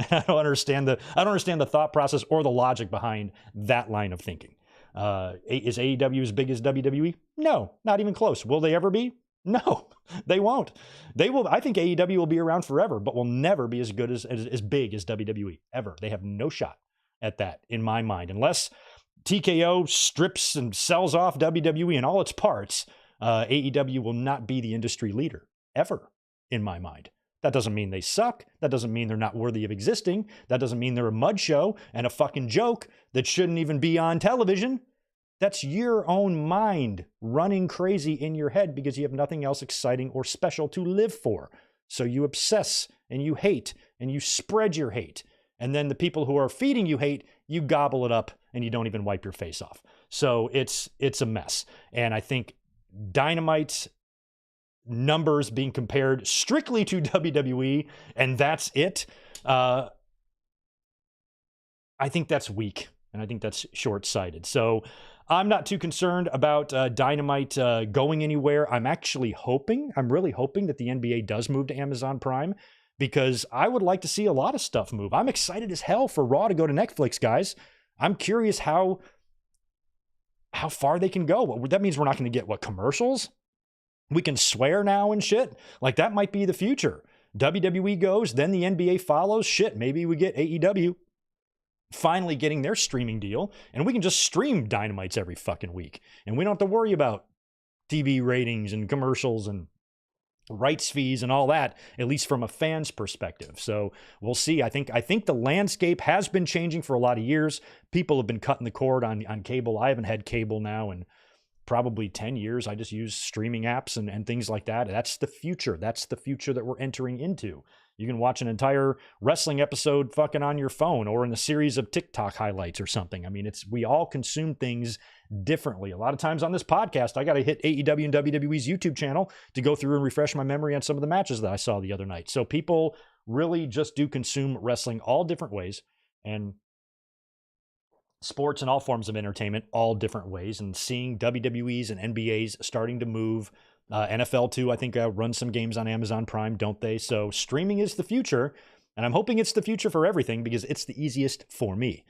I don't understand the thought process or the logic behind that line of thinking. Is AEW as big as WWE? No, not even close. Will they ever be? No, they won't. They will. I think AEW will be around forever, but will never be as good as big as WWE ever. They have no shot at that in my mind, unless TKO strips and sells off WWE and all its parts. AEW will not be the industry leader ever in my mind. That doesn't mean they suck. That doesn't mean they're not worthy of existing. That doesn't mean they're a mud show and a fucking joke that shouldn't even be on television. That's your own mind running crazy in your head because you have nothing else exciting or special to live for. So you obsess and you hate and you spread your hate. And then the people who are feeding you hate, you gobble it up and you don't even wipe your face off. So it's a mess. And I think Dynamite's numbers being compared strictly to WWE, and that's it. I think that's weak, and I think that's short-sighted. So I'm not too concerned about Dynamite going anywhere. I'm really hoping that the NBA does move to Amazon Prime, because I would like to see a lot of stuff move. I'm excited as hell for Raw to go to Netflix, guys. I'm curious how far they can go. That means we're not going to get, commercials? We can swear now and shit. Like, that might be the future. WWE goes, then the NBA follows. Shit, maybe we get AEW finally getting their streaming deal, and we can just stream Dynamites every fucking week. And we don't have to worry about TV ratings and commercials and rights fees and all that, at least from a fan's perspective. So we'll see. I think the landscape has been changing for a lot of years. People have been cutting the cord on cable. I haven't had cable now in probably 10 years. I just use streaming apps and things like that. That's the future. That's the future that we're entering into. You can watch an entire wrestling episode fucking on your phone or in a series of TikTok highlights or something. I mean, we all consume things differently. A lot of times on this podcast, I got to hit AEW and WWE's YouTube channel to go through and refresh my memory on some of the matches that I saw the other night. So people really just do consume wrestling all different ways. And sports and all forms of entertainment, all different ways, and seeing WWEs and NBAs starting to move. NFL too, I think runs some games on Amazon Prime, don't they? So streaming is the future, and I'm hoping it's the future for everything because it's the easiest for me.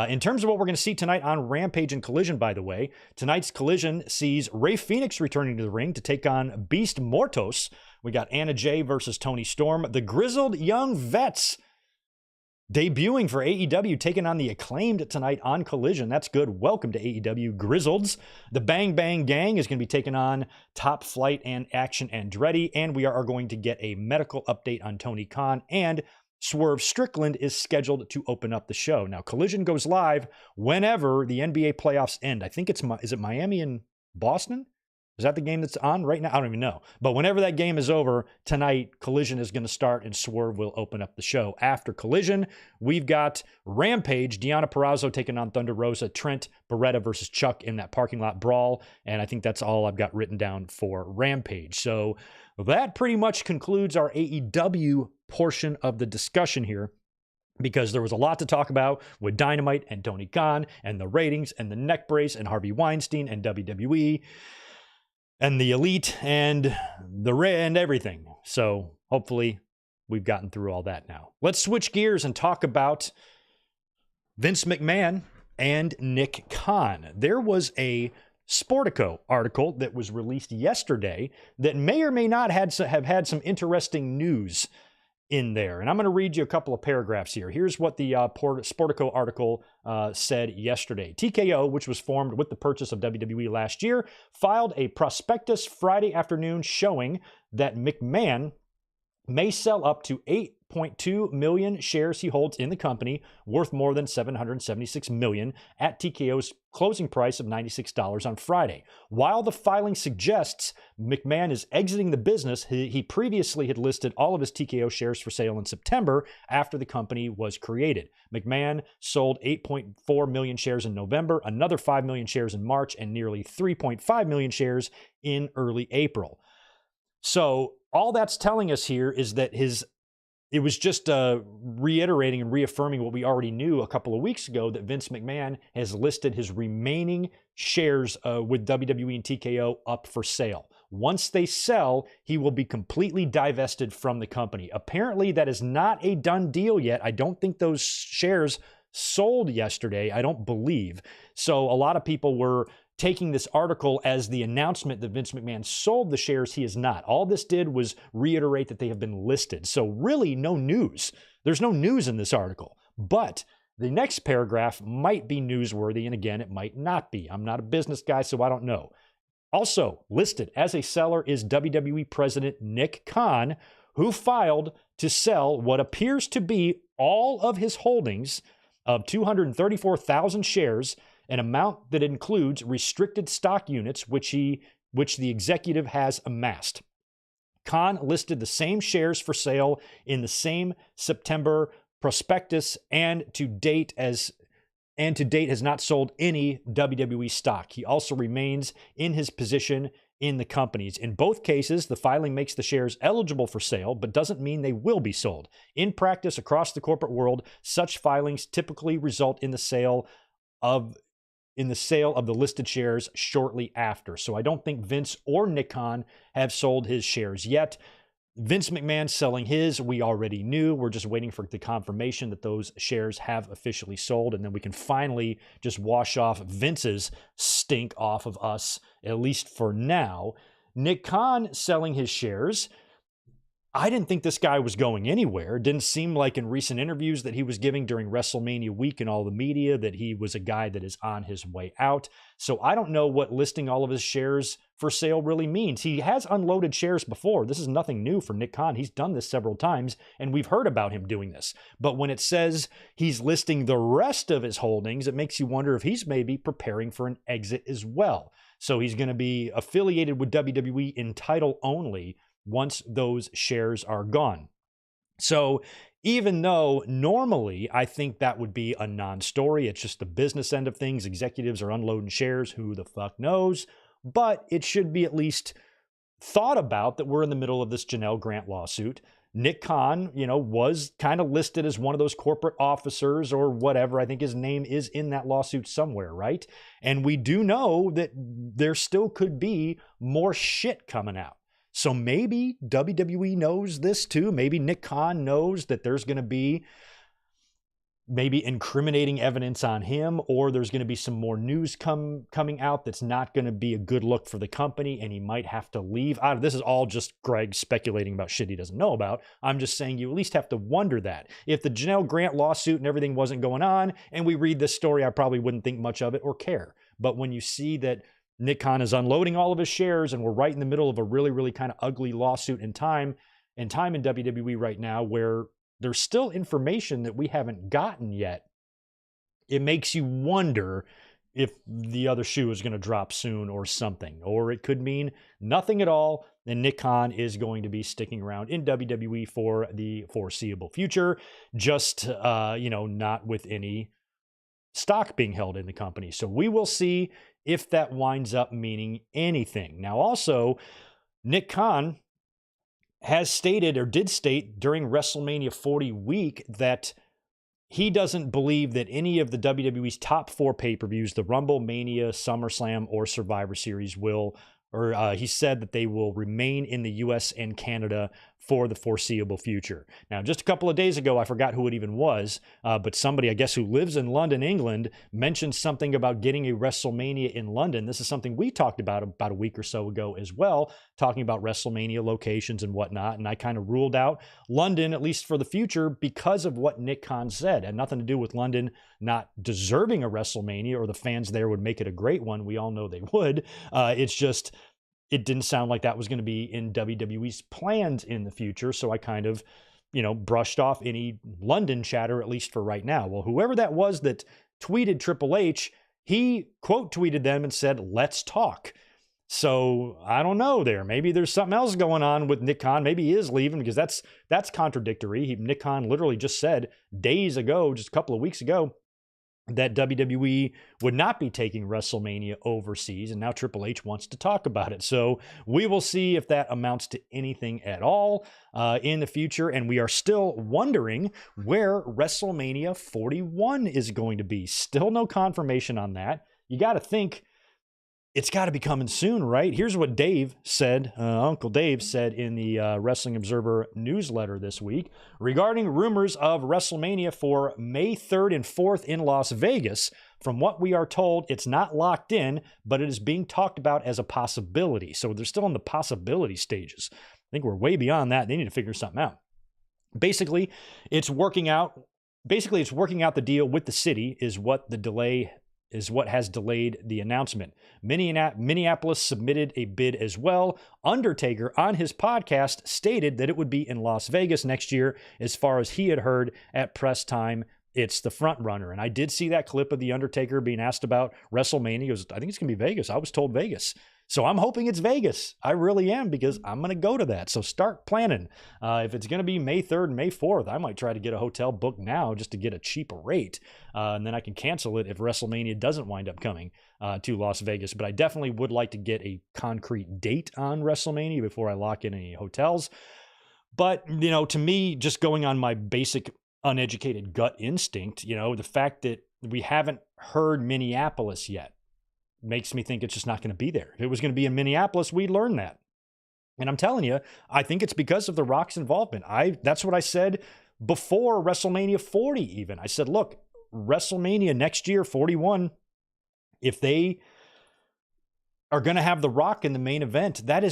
In terms of what we're going to see tonight on Rampage and Collision, by the way, tonight's Collision sees Rey Fenix returning to the ring to take on Beast Mortos. We got Anna Jay versus Toni Storm. The Grizzled Young Vets debuting for AEW, taking on the Acclaimed tonight on Collision. That's good. Welcome to AEW, Grizzleds. The Bang Bang Gang is going to be taking on Top Flight and Action Andretti, and we are going to get a medical update on Tony Khan, and Swerve Strickland is scheduled to open up the show. Now, Collision goes live whenever the NBA playoffs end. I think is it Miami and Boston? Is that the game that's on right now? I don't even know. But whenever that game is over, tonight, Collision is going to start and Swerve will open up the show. After Collision, we've got Rampage, Deonna Purrazzo taking on Thunder Rosa, Trent Beretta versus Chuck in that parking lot brawl. And I think that's all I've got written down for Rampage. So that pretty much concludes our AEW portion of the discussion here, because there was a lot to talk about with Dynamite and Tony Khan and the ratings and the neck brace and Harvey Weinstein and WWE. And the Elite and and everything. So hopefully we've gotten through all that now. Let's switch gears and talk about Vince McMahon and Nick Khan. There was a Sportico article that was released yesterday that may or may not have had some interesting news in there. And I'm going to read you a couple of paragraphs here. Here's what the Sportico article said yesterday. TKO, which was formed with the purchase of WWE last year, filed a prospectus Friday afternoon showing that McMahon may sell up to 8.2 million shares he holds in the company, worth more than $776 million, at TKO's closing price of $96 on Friday. While the filing suggests McMahon is exiting the business, he previously had listed all of his TKO shares for sale in September after the company was created. McMahon sold 8.4 million shares in November, another 5 million shares in March, and nearly 3.5 million shares in early April. So all that's telling us here is that it was just reiterating and reaffirming what we already knew a couple of weeks ago, that Vince McMahon has listed his remaining shares with WWE and TKO up for sale. Once they sell, he will be completely divested from the company. Apparently, that is not a done deal yet. I don't think those shares sold yesterday. I don't believe. So a lot of people were taking this article as the announcement that Vince McMahon sold the shares. He is not. All this did was reiterate that they have been listed. So really no news. There's no news in this article. But the next paragraph might be newsworthy, and again, it might not be. I'm not a business guy, so I don't know. Also listed as a seller is WWE President Nick Khan, who filed to sell what appears to be all of his holdings of 234,000 shares, an amount that includes restricted stock units, which the executive has amassed. Khan listed the same shares for sale in the same September prospectus, and to date has not sold any WWE stock. He also remains in his position in the companies. In both cases, the filing makes the shares eligible for sale, but doesn't mean they will be sold. In practice, across the corporate world, such filings typically result in the sale of the listed shares shortly after. So I don't think Vince or Nick Khan have sold his shares yet. Vince McMahon selling his, we already knew. We're just waiting for the confirmation that those shares have officially sold, and then we can finally just wash off Vince's stink off of us, at least for now. Nick Khan selling his shares. I didn't think this guy was going anywhere. It didn't seem like in recent interviews that he was giving during WrestleMania week and all the media that he was a guy that is on his way out. So I don't know what listing all of his shares for sale really means. He has unloaded shares before. This is nothing new for Nick Khan. He's done this several times, and we've heard about him doing this. But when it says he's listing the rest of his holdings, it makes you wonder if he's maybe preparing for an exit as well. So he's going to be affiliated with WWE in title only once those shares are gone. So even though normally I think that would be a non-story, it's just the business end of things, executives are unloading shares, who the fuck knows, but it should be at least thought about that we're in the middle of this Janelle Grant lawsuit. Nick Khan, was kind of listed as one of those corporate officers or whatever. I think his name is in that lawsuit somewhere, right? And we do know that there still could be more shit coming out. So maybe WWE knows this too. Maybe Nick Khan knows that there's going to be maybe incriminating evidence on him, or there's going to be some more news coming out that's not going to be a good look for the company, and he might have to leave. This is all just Greg speculating about shit he doesn't know about. I'm just saying you at least have to wonder that. If the Janelle Grant lawsuit and everything wasn't going on, and we read this story, I probably wouldn't think much of it or care. But when you see that Nick Khan is unloading all of his shares, and we're right in the middle of a really, really kind of ugly lawsuit in time in WWE right now, where there's still information that we haven't gotten yet, it makes you wonder if the other shoe is going to drop soon or something. Or it could mean nothing at all, and Nick Khan is going to be sticking around in WWE for the foreseeable future, just, not with any stock being held in the company. So we will see if that winds up meaning anything. Now, also, Nick Khan has stated, or did state during WrestleMania 40 week, that he doesn't believe that any of the WWE's top 4 pay-per-views, the Rumble, Mania, SummerSlam, or Survivor Series he said that they will remain in the US and Canada for the foreseeable future. Now, just a couple of days ago, I forgot who it even was, but somebody, I guess, who lives in London, England, mentioned something about getting a WrestleMania in London. This is something we talked about a week or so ago as well, talking about WrestleMania locations and whatnot, and I kind of ruled out London, at least for the future, because of what Nick Khan said. It had nothing to do with London not deserving a WrestleMania, or the fans there would make it a great one. We all know they would. It's just, it didn't sound like that was going to be in WWE's plans in the future. So I kind of, brushed off any London chatter, at least for right now. Well, whoever that was that tweeted Triple H, he quote tweeted them and said, "Let's talk." So I don't know there. Maybe there's something else going on with Nick Khan. Maybe he is leaving, because that's contradictory. Nick Khan literally just said days ago, just a couple of weeks ago, that WWE would not be taking WrestleMania overseas, and now Triple H wants to talk about it. So we will see if that amounts to anything at all in the future, and we are still wondering where WrestleMania 41 is going to be. Still no confirmation on that. You got to think it's got to be coming soon, right? Here's what Dave said, Uncle Dave said in the Wrestling Observer newsletter this week regarding rumors of WrestleMania for May 3rd and 4th in Las Vegas. From what we are told, it's not locked in, but it is being talked about as a possibility. So they're still in the possibility stages. I think we're way beyond that. They need to figure something out. Basically, it's working out the deal with the city is what has delayed the announcement. Minneapolis submitted a bid as well. Undertaker, on his podcast, stated that it would be in Las Vegas next year. As far as he had heard at press time, it's the front runner. And I did see that clip of the Undertaker being asked about WrestleMania. He goes, "I think it's going to be Vegas. I was told Vegas." So I'm hoping it's Vegas. I really am, because I'm going to go to that. So start planning. If it's going to be May 3rd and May 4th, I might try to get a hotel booked now just to get a cheaper rate. And then I can cancel it if WrestleMania doesn't wind up coming to Las Vegas. But I definitely would like to get a concrete date on WrestleMania before I lock in any hotels. But, to me, just going on my basic uneducated gut instinct, the fact that we haven't heard Minneapolis yet makes me think it's just not going to be there. If it was going to be in Minneapolis, we'd learn that. And I'm telling you, I think it's because of The Rock's involvement. That's what I said before WrestleMania 40 even. I said, look, WrestleMania next year, 41, if they are going to have The Rock in the main event, that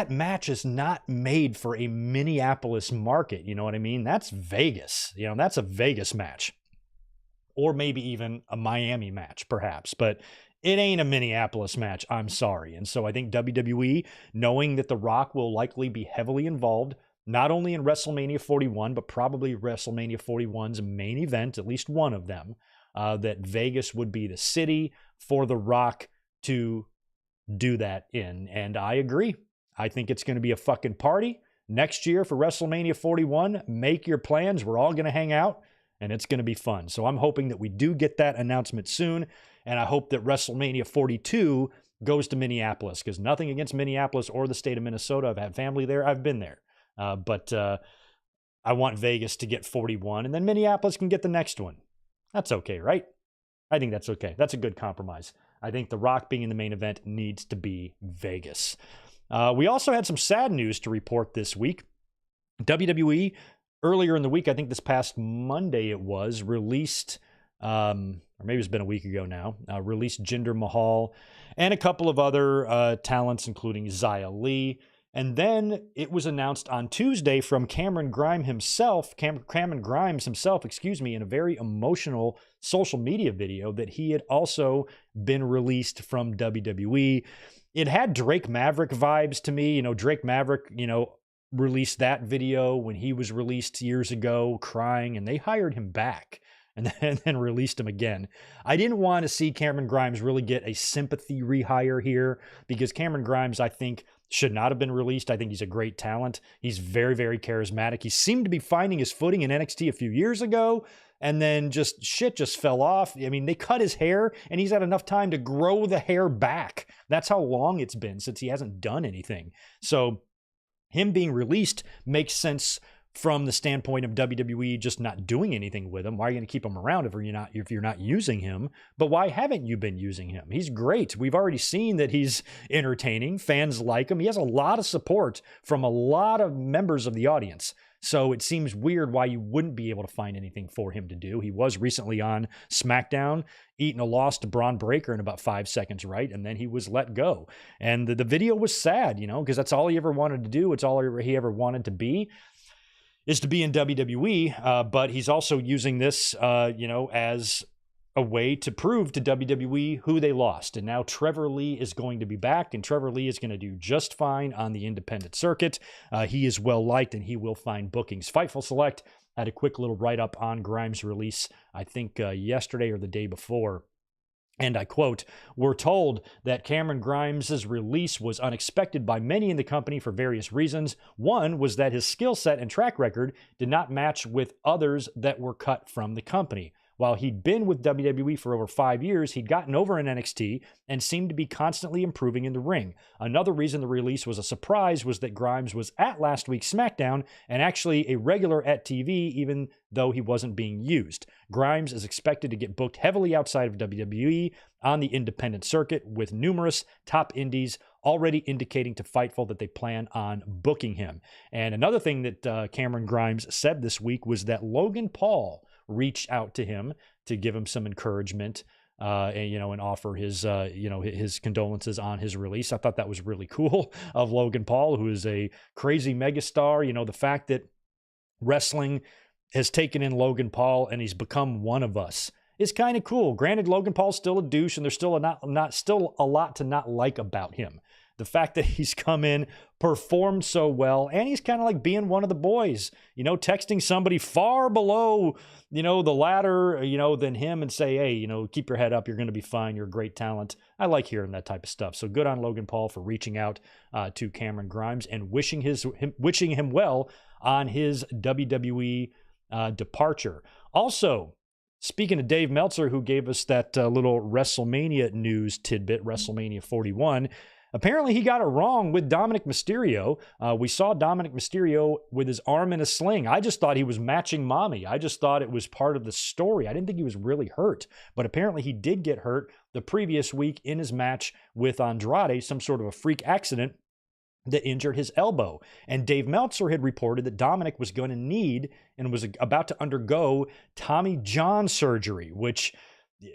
match is not made for a Minneapolis market. You know what I mean? That's Vegas. That's a Vegas match. Or maybe even a Miami match, perhaps. But it ain't a Minneapolis match. I'm sorry. And so I think WWE, knowing that The Rock will likely be heavily involved, not only in WrestleMania 41, but probably WrestleMania 41's main event, at least one of them, that Vegas would be the city for The Rock to do that in. And I agree. I think it's going to be a fucking party next year for WrestleMania 41. Make your plans. We're all going to hang out, and it's going to be fun. So I'm hoping that we do get that announcement soon, and I hope that WrestleMania 42 goes to Minneapolis, because nothing against Minneapolis or the state of Minnesota. I've had family there. I've been there. But I want Vegas to get 41, and then Minneapolis can get the next one. That's okay, right? I think that's okay. That's a good compromise. I think The Rock being in the main event needs to be Vegas. We also had some sad news to report this week. WWE, earlier in the week, I think this past Monday it was, released, or maybe it's been a week ago now, released Jinder Mahal and a couple of other talents, including Xia Li. And then it was announced on Tuesday from Cameron Grimes himself, in a very emotional social media video, that he had also been released from WWE. It had Drake Maverick vibes to me. Drake Maverick, released that video when he was released years ago, crying, and they hired him back and then released him again. I didn't want to see Cameron Grimes really get a sympathy rehire here, because Cameron Grimes, I think, should not have been released. I think he's a great talent. He's very, very charismatic. He seemed to be finding his footing in NXT a few years ago, and then shit just fell off. I mean, they cut his hair, and he's had enough time to grow the hair back. That's how long it's been since he hasn't done anything. So him being released makes sense from the standpoint of WWE just not doing anything with him. Why are you going to keep him around if you're not using him? But why haven't you been using him? He's great. We've already seen that he's entertaining. Fans like him. He has a lot of support from a lot of members of the audience. So it seems weird why you wouldn't be able to find anything for him to do. He was recently on SmackDown, eating a loss to Braun Breaker in about 5 seconds, right? And then he was let go. And the video was sad, because that's all he ever wanted to do. It's all he ever wanted to be, is to be in WWE. But he's also using this, as a way to prove to WWE who they lost. And now Trevor Lee is going to be back, and Trevor Lee is going to do just fine on the independent circuit. He is well liked, and he will find bookings. Fightful Select had a quick little write-up on Grimes' release, I think yesterday or the day before. And I quote, "We're told that Cameron Grimes' release was unexpected by many in the company for various reasons. One was that his skill set and track record did not match with others that were cut from the company. While he'd been with WWE for over 5 years, he'd gotten over in NXT and seemed to be constantly improving in the ring. Another reason the release was a surprise was that Grimes was at last week's SmackDown and actually a regular at TV, even though he wasn't being used. Grimes is expected to get booked heavily outside of WWE on the independent circuit, with numerous top indies already indicating to Fightful that they plan on booking him." And another thing that Cameron Grimes said this week was that Logan Paul reached out to him to give him some encouragement, and offer his, his condolences on his release. I thought that was really cool of Logan Paul, who is a crazy megastar. The fact that wrestling has taken in Logan Paul and he's become one of us is kind of cool. Granted, Logan Paul's still a douche, and there's still a lot to not like about him. The fact that he's come in, performed so well, and he's kind of like being one of the boys, texting somebody far below, the ladder, than him, and say, hey, keep your head up. You're going to be fine. You're a great talent. I like hearing that type of stuff. So good on Logan Paul for reaching out to Cameron Grimes and wishing him well on his WWE departure. Also, speaking of Dave Meltzer, who gave us that little WrestleMania news tidbit, WrestleMania 41, apparently he got it wrong with Dominic Mysterio. We saw Dominic Mysterio with his arm in a sling. I just thought he was matching mommy. I just thought it was part of the story. I didn't think he was really hurt, but apparently he did get hurt the previous week in his match with Andrade, some sort of a freak accident that injured his elbow. And Dave Meltzer had reported that Dominic was going to need and was about to undergo Tommy John surgery, which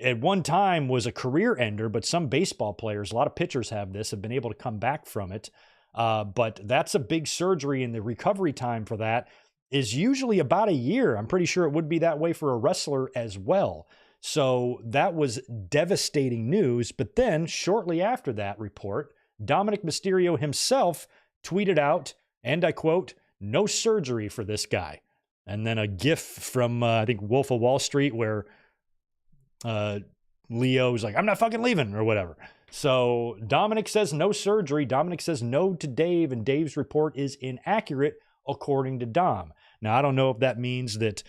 at one time was a career ender, but some baseball players, a lot of pitchers have been able to come back from it. But that's a big surgery, and the recovery time for that is usually about a year. I'm pretty sure it would be that way for a wrestler as well. So that was devastating news. But then shortly after that report, Dominic Mysterio himself tweeted out, and I quote, "No surgery for this guy." And then a GIF from, I think, Wolf of Wall Street, where Leo's like, "I'm not fucking leaving," or whatever. So Dominic says no surgery. Dominic says no to Dave, and Dave's report is inaccurate, according to Dom. Now, I don't know if that means that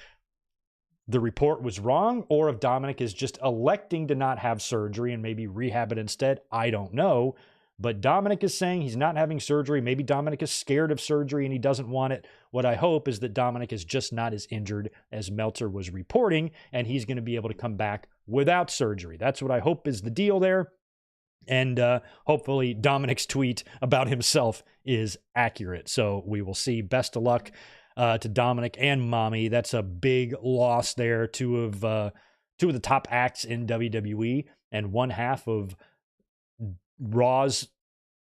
the report was wrong or if Dominic is just electing to not have surgery and maybe rehab it instead. I don't know. But Dominic is saying he's not having surgery. Maybe Dominic is scared of surgery and he doesn't want it. What I hope is that Dominic is just not as injured as Meltzer was reporting, and he's going to be able to come back without surgery. That's what I hope is the deal there. And hopefully Dominic's tweet about himself is accurate. So we will see. Best of luck to Dominic and Mommy. That's a big loss there. Two of the top acts in WWE and one half of Raw's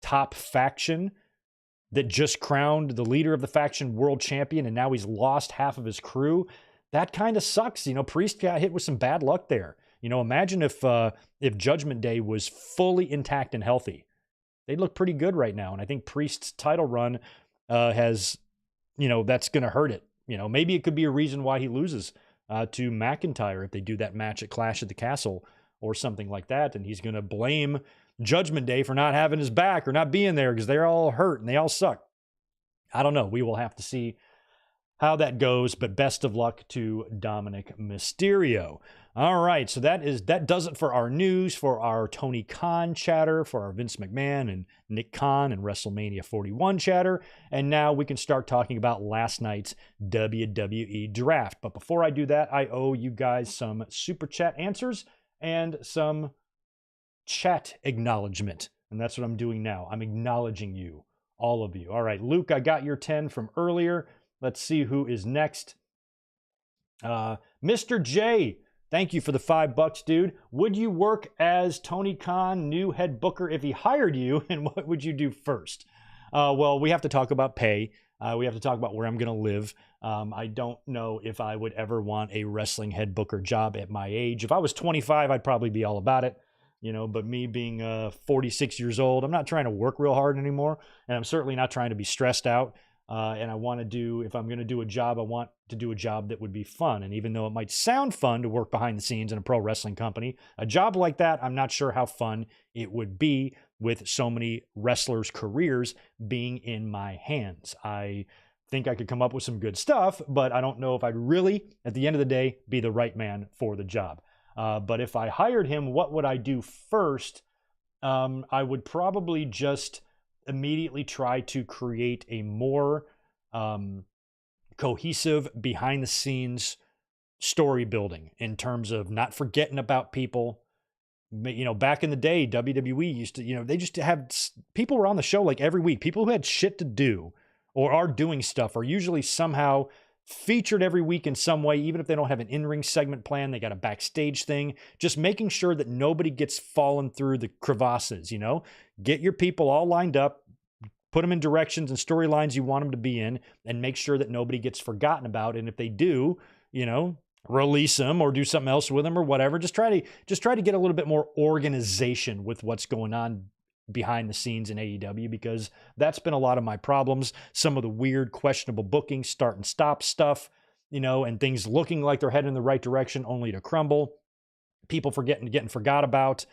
top faction that just crowned the leader of the faction world champion, and now he's lost half of his crew. That kind of sucks. Priest got hit with some bad luck there. Imagine if Judgment Day was fully intact and healthy. They'd look pretty good right now. And I think Priest's title run has, that's going to hurt it. Maybe it could be a reason why he loses to McIntyre if they do that match at Clash at the Castle or something like that. And he's going to blame Judgment Day for not having his back or not being there because they're all hurt and they all suck. I don't know. We will have to see how that goes, but best of luck to Dominic Mysterio. All right, so that does it for our news, for our Tony Khan chatter, for our Vince McMahon and Nick Khan and WrestleMania 41 chatter, and now we can start talking about last night's WWE draft. But before I do that, I owe you guys some super chat answers and some chat acknowledgement, and that's what I'm doing now. I'm acknowledging you, all of you. All right, Luke, I got your 10 from earlier. Let's see who is next. Mr. J, thank you for the $5, dude. Would you work as Tony Khan, new head booker, if he hired you, and what would you do first? Well, we have to talk about pay. We have to talk about where I'm going to live. I don't know if I would ever want a wrestling head booker job at my age. If I was 25, I'd probably be all about it. But me being 46 years old, I'm not trying to work real hard anymore, and I'm certainly not trying to be stressed out. And I want to do, if I'm going to do a job, I want to do a job that would be fun. And even though it might sound fun to work behind the scenes in a pro wrestling company, a job like that, I'm not sure how fun it would be with so many wrestlers' careers being in my hands. I think I could come up with some good stuff, but I don't know if I'd really, at the end of the day, be the right man for the job. But if I hired him, what would I do first? I would probably just immediately try to create a more cohesive behind the scenes story building in terms of not forgetting about people. Back in the day, WWE used to, they just have people were on the show like every week. People who had shit to do or are doing stuff are usually somehow featured every week in some way, even if they don't have an in-ring segment plan, they got a backstage thing, just making sure that nobody gets fallen through the crevasses, get your people all lined up, put them in directions and storylines you want them to be in, and make sure that nobody gets forgotten about. And if they do, release them or do something else with them or whatever. Just try to get a little bit more organization with what's going on behind the scenes in AEW, because that's been a lot of my problems. Some of the weird, questionable bookings, start and stop stuff, and things looking like they're heading in the right direction only to crumble. People getting forgot about,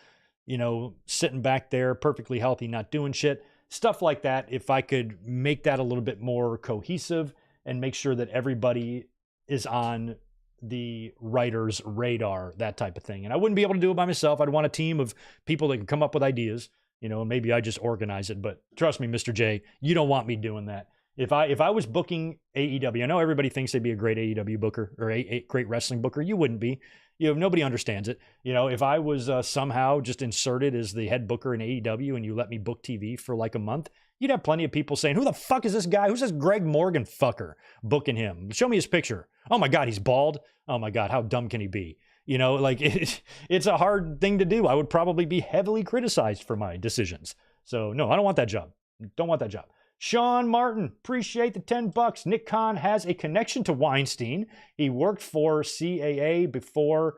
sitting back there perfectly healthy, not doing shit. Stuff like that. If I could make that a little bit more cohesive and make sure that everybody is on the writer's radar, that type of thing. And I wouldn't be able to do it by myself. I'd want a team of people that can come up with ideas. And maybe I just organize it, but trust me, Mr. J, you don't want me doing that. If I was booking AEW, I know everybody thinks they'd be a great AEW booker or a great wrestling booker. You wouldn't be. Nobody understands it. If I was somehow just inserted as the head booker in AEW and you let me book TV for like a month, you'd have plenty of people saying, who the fuck is this guy? Who's this Greg Morgan fucker booking him? Show me his picture. Oh my God, he's bald. Oh my God, how dumb can he be? It's a hard thing to do. I would probably be heavily criticized for my decisions. So no, I don't want that job. Don't want that job. Sean Martin, appreciate the $10. Nick Khan has a connection to Weinstein. He worked for CAA before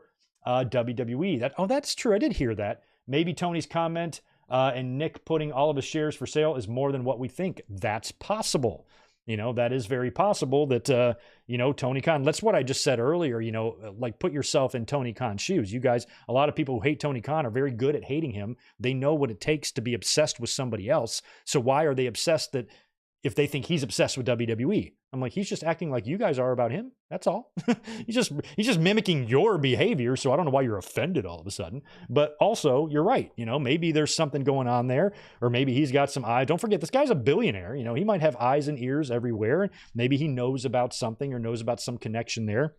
WWE. That's true. I did hear that. Maybe Tony's comment and Nick putting all of his shares for sale is more than what we think. That's possible. That is very possible that, Tony Khan, that's what I just said earlier, like put yourself in Tony Khan's shoes. You guys, a lot of people who hate Tony Khan are very good at hating him. They know what it takes to be obsessed with somebody else. So why are they obsessed that if they think he's obsessed with WWE. I'm like, he's just acting like you guys are about him. That's all. he's just mimicking your behavior. So I don't know why you're offended all of a sudden. But also, you're right. Maybe there's something going on there, or maybe he's got some eyes. Don't forget, this guy's a billionaire. He might have eyes and ears everywhere. Maybe he knows about something or knows about some connection there.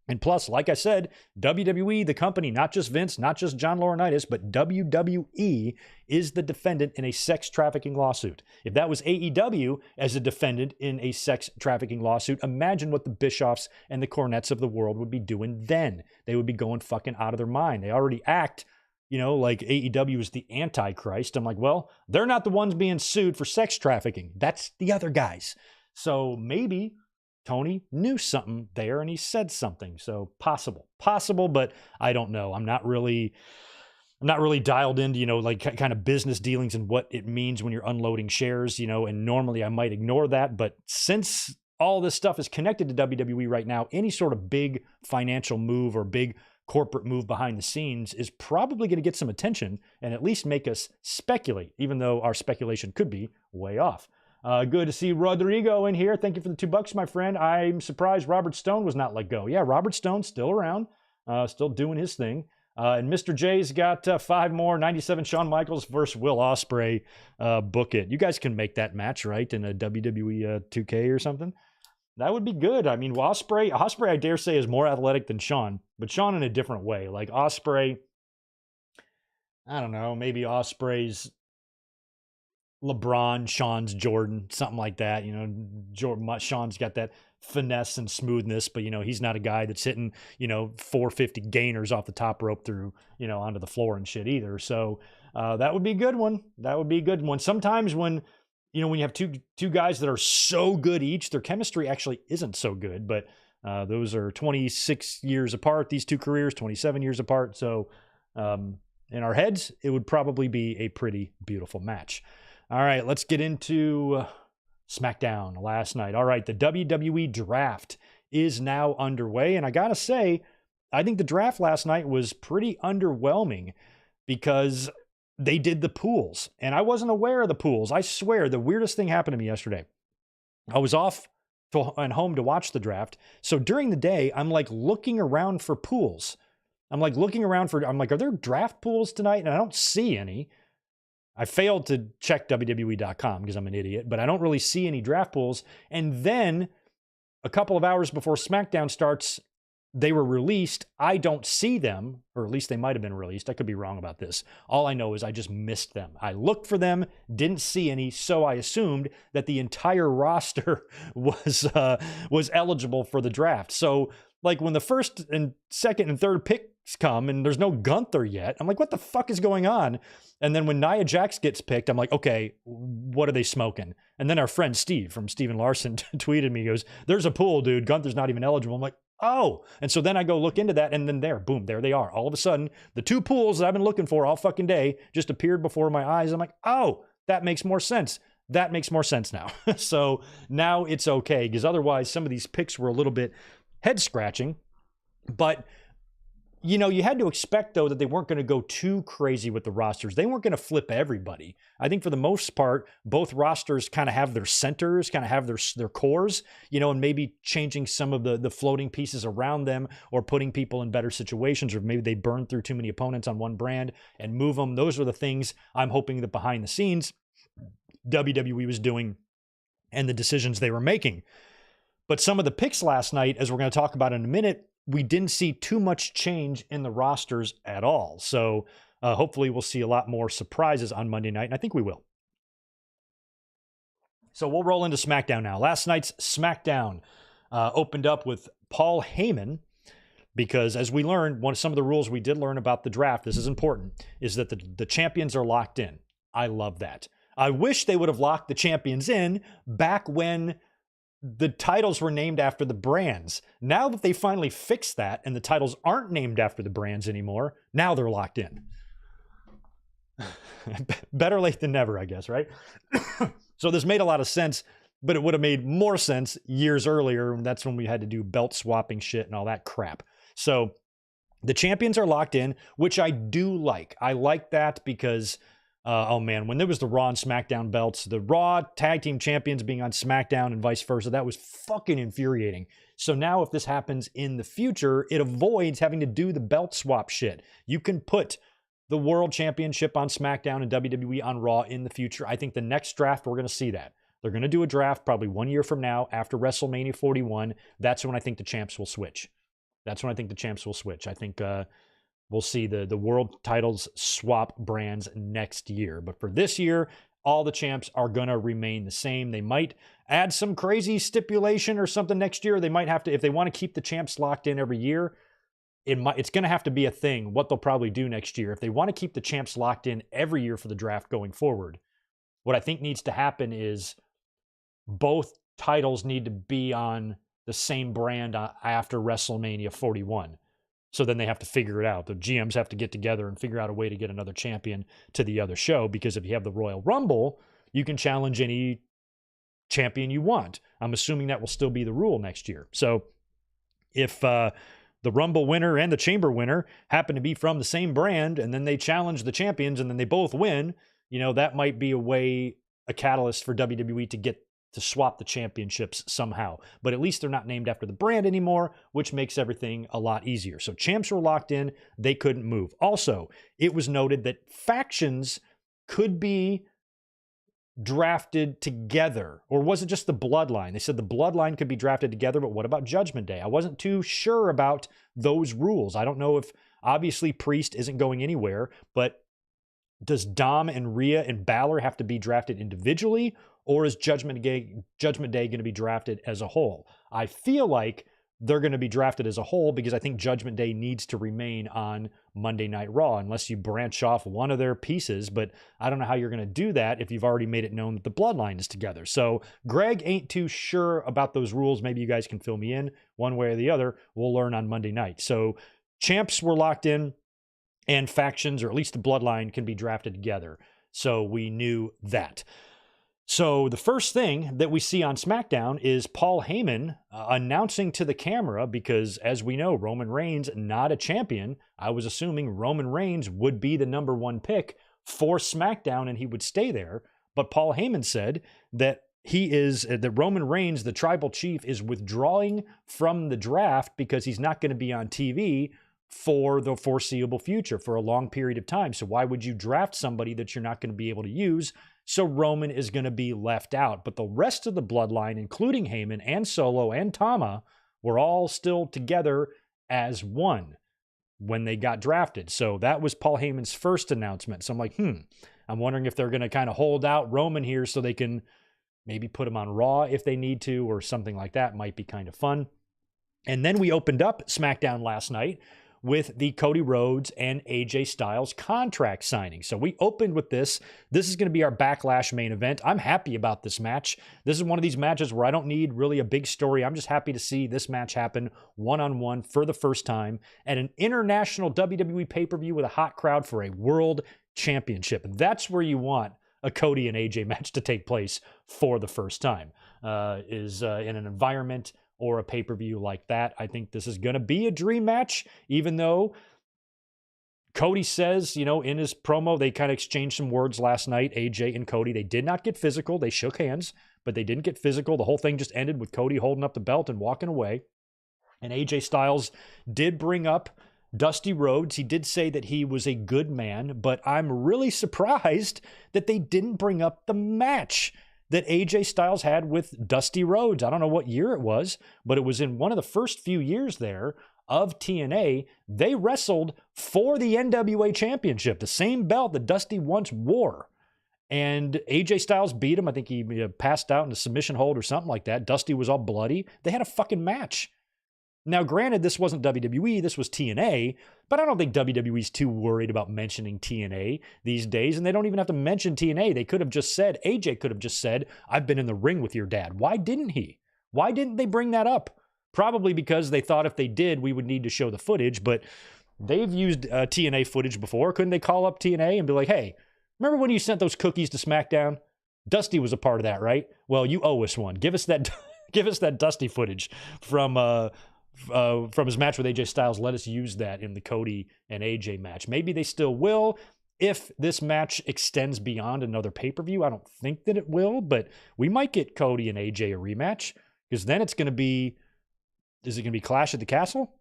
And plus, like I said, WWE, the company, not just Vince, not just John Laurinaitis, but WWE is the defendant in a sex trafficking lawsuit. If that was AEW as a defendant in a sex trafficking lawsuit, imagine what the Bischoffs and the Cornettes of the world would be doing then. They would be going fucking out of their mind. They already act, like AEW is the Antichrist. I'm like, well, they're not the ones being sued for sex trafficking. That's the other guys. So maybe Tony knew something there and he said something. So possible, but I don't know. I'm not really dialed into, kind of business dealings and what it means when you're unloading shares, and normally I might ignore that. But since all this stuff is connected to WWE right now, any sort of big financial move or big corporate move behind the scenes is probably going to get some attention and at least make us speculate, even though our speculation could be way off. Good to see Rodrigo in here. Thank you for the $2, my friend. I'm surprised Robert Stone was not let go. Yeah, Robert Stone's still around, still doing his thing. And Mr. J's got 5 more, 97 Shawn Michaels versus Will Ospreay. Book it. You guys can make that match, right, in a WWE 2K or something. That would be good. I mean, Ospreay, I dare say, is more athletic than Shawn, but Shawn in a different way. Like Ospreay, I don't know, maybe Ospreay's LeBron, Shawn's Jordan, something like that. Shawn's got that finesse and smoothness, but he's not a guy that's hitting 450 gainers off the top rope through onto the floor and shit either. So that would be a good one. Sometimes when you have two guys that are so good each, their chemistry actually isn't so good. But those are 26 years apart. These two careers, 27 years apart. So in our heads, it would probably be a pretty beautiful match. All right, let's get into SmackDown last night. All right, the WWE draft is now underway. And I got to say, I think the draft last night was pretty underwhelming because they did the pools. And I wasn't aware of the pools. I swear, the weirdest thing happened to me yesterday. I was off and home to watch the draft. So during the day, I'm like looking around for pools. I'm like, are there draft pools tonight? And I don't see any. I failed to check WWE.com because I'm an idiot, but I don't really see any draft pools. And then a couple of hours before SmackDown starts, they were released. I don't see them, or at least they might have been released. I could be wrong about this. All I know is I just missed them. I looked for them, didn't see any, so I assumed that the entire roster was eligible for the draft. So like when the first and second and third picks come and there's no Gunther yet, I'm like, what the fuck is going on? And then when Nia Jax gets picked, I'm like, okay, what are they smoking? And then our friend Steve from Steven Larson tweeted me, he goes, there's a pool, dude. Gunther's not even eligible. I'm like, oh. And so then I go look into that, and then there they are. All of a sudden, the two pools that I've been looking for all fucking day just appeared before my eyes. I'm like, oh, that makes more sense. That makes more sense now. So now it's okay, because otherwise some of these picks were a little bit head scratching. But you had to expect, though, that they weren't going to go too crazy with the rosters. They weren't going to flip everybody. I think for the most part, both rosters kind of have their centers, kind of have their cores, and maybe changing some of the floating pieces around them or putting people in better situations, or maybe they burn through too many opponents on one brand and move them. Those are the things I'm hoping that behind the scenes WWE was doing and the decisions they were making. But some of the picks last night, as we're going to talk about in a minute, we didn't see too much change in the rosters at all. So hopefully we'll see a lot more surprises on Monday night, and I think we will. So we'll roll into SmackDown now. Last night's SmackDown opened up with Paul Heyman, because as we learned, some of the rules we did learn about the draft, this is important, is that the champions are locked in. I love that. I wish they would have locked the champions in back when the titles were named after the brands. Now that they finally fixed that and the titles aren't named after the brands anymore, now they're locked in. Better late than never, I guess, right? So this made a lot of sense, but it would have made more sense years earlier. And that's when we had to do belt swapping shit and all that crap. So the champions are locked in, which I do like. I like that because Oh man, when there was the Raw and SmackDown belts, the Raw tag team champions being on SmackDown and vice versa, that was fucking infuriating. So now if this happens in the future, it avoids having to do the belt swap shit. You can put the World Championship on SmackDown and WWE on Raw in the future. I think the next draft, we're going to see that. They're going to do a draft probably 1 year from now after WrestleMania 41. That's when I think the champs will switch. I think we'll see the world titles swap brands next year. But for this year, all the champs are going to remain the same. They might add some crazy stipulation or something next year. They might have to, if they want to keep the champs locked in every year, it's going to have to be a thing, what they'll probably do next year. If they want to keep the champs locked in every year for the draft going forward, what I think needs to happen is both titles need to be on the same brand after WrestleMania 41. So then they have to figure it out. The GMs have to get together and figure out a way to get another champion to the other show, because if you have the Royal Rumble, you can challenge any champion you want. I'm assuming that will still be the rule next year. So if the Rumble winner and the Chamber winner happen to be from the same brand, and then they challenge the champions and then they both win, that might be a catalyst for WWE to swap the championships somehow. But at least they're not named after the brand anymore, which makes everything a lot easier. So champs were locked in. They couldn't move. Also, it was noted that factions could be drafted together. Or was it just the bloodline? They said the bloodline could be drafted together, but what about Judgment Day? I wasn't too sure about those rules. I don't know if, obviously, Priest isn't going anywhere, but does Dom and Rhea and Balor have to be drafted individually, or is Judgment Day going to be drafted as a whole? I feel like they're going to be drafted as a whole, because I think Judgment Day needs to remain on Monday Night Raw unless you branch off one of their pieces. But I don't know how you're going to do that if you've already made it known that the bloodline is together. So Greg ain't too sure about those rules. Maybe you guys can fill me in one way or the other. We'll learn on Monday night. So champs were locked in, and factions, or at least the bloodline, can be drafted together. So we knew that. So the first thing that we see on SmackDown is Paul Heyman announcing to the camera, because as we know, Roman Reigns not a champion. I was assuming Roman Reigns would be the number one pick for SmackDown and he would stay there. But Paul Heyman said that that Roman Reigns, the tribal chief, is withdrawing from the draft because he's not going to be on TV for the foreseeable future, for a long period of time. So why would you draft somebody that you're not going to be able to use? So Roman is going to be left out. But the rest of the bloodline, including Heyman and Solo and Tama, were all still together as one when they got drafted. So that was Paul Heyman's first announcement. So I'm like, I'm wondering if they're going to kind of hold out Roman here so they can maybe put him on Raw if they need to, or something like that. Might be kind of fun. And then we opened up SmackDown last night with the Cody Rhodes and AJ Styles contract signing. So we opened with this. This is going to be our Backlash main event. I'm happy about this match. This is one of these matches where I don't need really a big story. I'm just happy to see this match happen one-on-one for the first time at an international WWE pay-per-view with a hot crowd for a world championship. That's where you want a Cody and AJ match to take place for the first time, is in an environment or a pay-per-view like that. I think this is going to be a dream match, even though Cody says, in his promo, they kind of exchanged some words last night, AJ and Cody. They did not get physical. They shook hands, but they didn't get physical. The whole thing just ended with Cody holding up the belt and walking away. And AJ Styles did bring up Dusty Rhodes. He did say that he was a good man, but I'm really surprised that they didn't bring up the match that AJ Styles had with Dusty Rhodes. I don't know what year it was, but it was in one of the first few years there of TNA. They wrestled for the NWA Championship, the same belt that Dusty once wore. And AJ Styles beat him. I think he passed out in a submission hold or something like that. Dusty was all bloody. They had a fucking match. Now, granted, this wasn't WWE, this was TNA, but I don't think WWE's too worried about mentioning TNA these days, and they don't even have to mention TNA. They could have just said, AJ could have just said, I've been in the ring with your dad. Why didn't he? Why didn't they bring that up? Probably because they thought if they did, we would need to show the footage, but they've used TNA footage before. Couldn't they call up TNA and be like, hey, remember when you sent those cookies to SmackDown? Dusty was a part of that, right? Well, you owe us one. Give us that Dusty footage from his match with AJ Styles. Let us use that in the Cody and AJ match. Maybe they still will. if this match extends beyond another pay-per-view. I don't think that it will, but we might get Cody and AJ a rematch, because then it's going to be, is it going to be Clash at the Castle?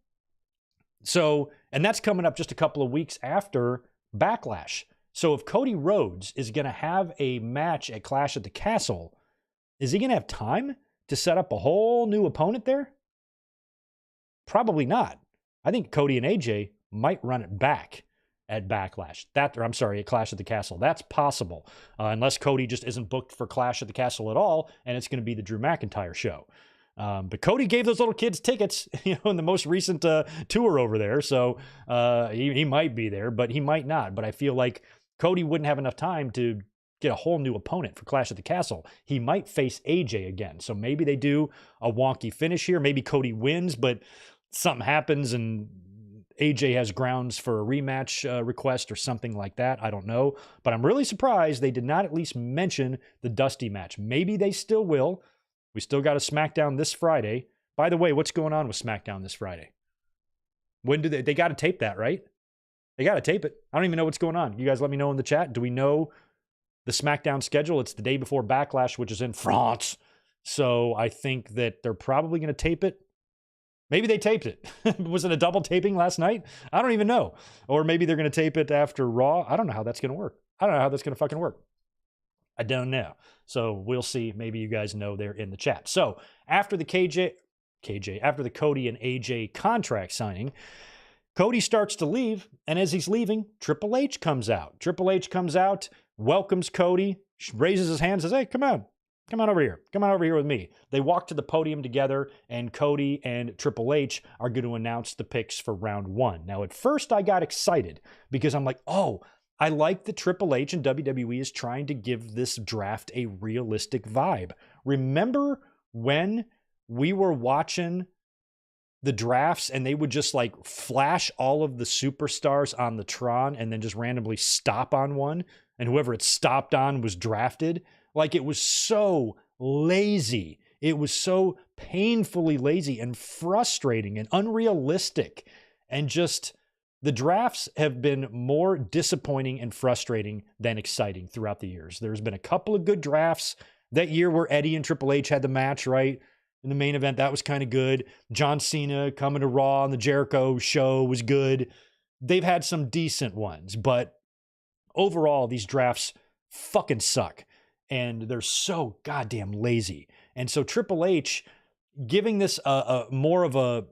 So, and that's coming up just a couple of weeks after Backlash. So if Cody Rhodes is going to have a match at Clash at the Castle, is he going to have time to set up a whole new opponent there? Probably not. I think Cody and AJ might run it back at Backlash. At Clash at the Castle. That's possible, unless Cody just isn't booked for Clash at the Castle at all, and it's going to be the Drew McIntyre show. But Cody gave those little kids tickets, in the most recent tour over there. So he might be there, but he might not. But I feel like Cody wouldn't have enough time to get a whole new opponent for Clash at the Castle. He might face AJ again. So maybe they do a wonky finish here. Maybe Cody wins, but something happens and AJ has grounds for a rematch request or something like that. I don't know. But I'm really surprised they did not at least mention the Dusty match. Maybe they still will. We still got a SmackDown this Friday. By the way, what's going on with SmackDown this Friday? When do they got to tape that, right? They got to tape it. I don't even know what's going on. You guys let me know in the chat. Do we know the SmackDown schedule? It's the day before Backlash, which is in France. So I think that they're probably going to tape it. Maybe they taped it. Was it a double taping last night? I don't even know. Or maybe they're going to tape it after Raw. I don't know how that's going to work. I don't know how that's going to fucking work. I don't know. So we'll see. Maybe you guys know there in the chat. So after the after the Cody and AJ contract signing, Cody starts to leave. And as he's leaving, Triple H comes out. Triple H comes out, welcomes Cody, raises his hand, says, "Hey, come on over here. Come on over here with me." They walk to the podium together, and Cody and Triple H are going to announce the picks for round one. Now, at first I got excited because I'm like, oh, I like that Triple H and WWE is trying to give this draft a realistic vibe. Remember when we were watching the drafts and they would just like flash all of the superstars on the Tron and then just randomly stop on one, and whoever it stopped on was drafted? Like, it was so lazy. It was so painfully lazy and frustrating and unrealistic, and just the drafts have been more disappointing and frustrating than exciting throughout the years. There's been a couple of good drafts. That year where Eddie and Triple H had the match, right, in the main event, that was kind of good. John Cena coming to Raw on the Jericho show was good. They've had some decent ones, but overall, these drafts fucking suck. And they're so goddamn lazy. And so Triple H giving this a more of a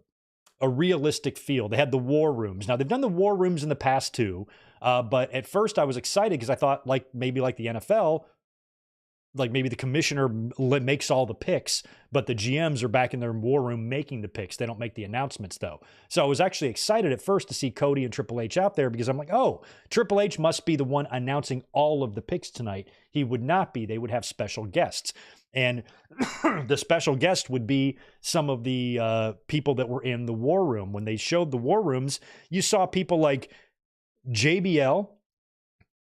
realistic feel. They had the war rooms. Now, they've done the war rooms in the past too, but at first I was excited because I thought maybe like the NFL, like maybe the commissioner makes all the picks, but the GMs are back in their war room making the picks. They don't make the announcements though. So I was actually excited at first to see Cody and Triple H out there because I'm like, oh, Triple H must be the one announcing all of the picks tonight. He would not be. They would have special guests. And the special guest would be some of the people that were in the war room. When they showed the war rooms, you saw people like JBL.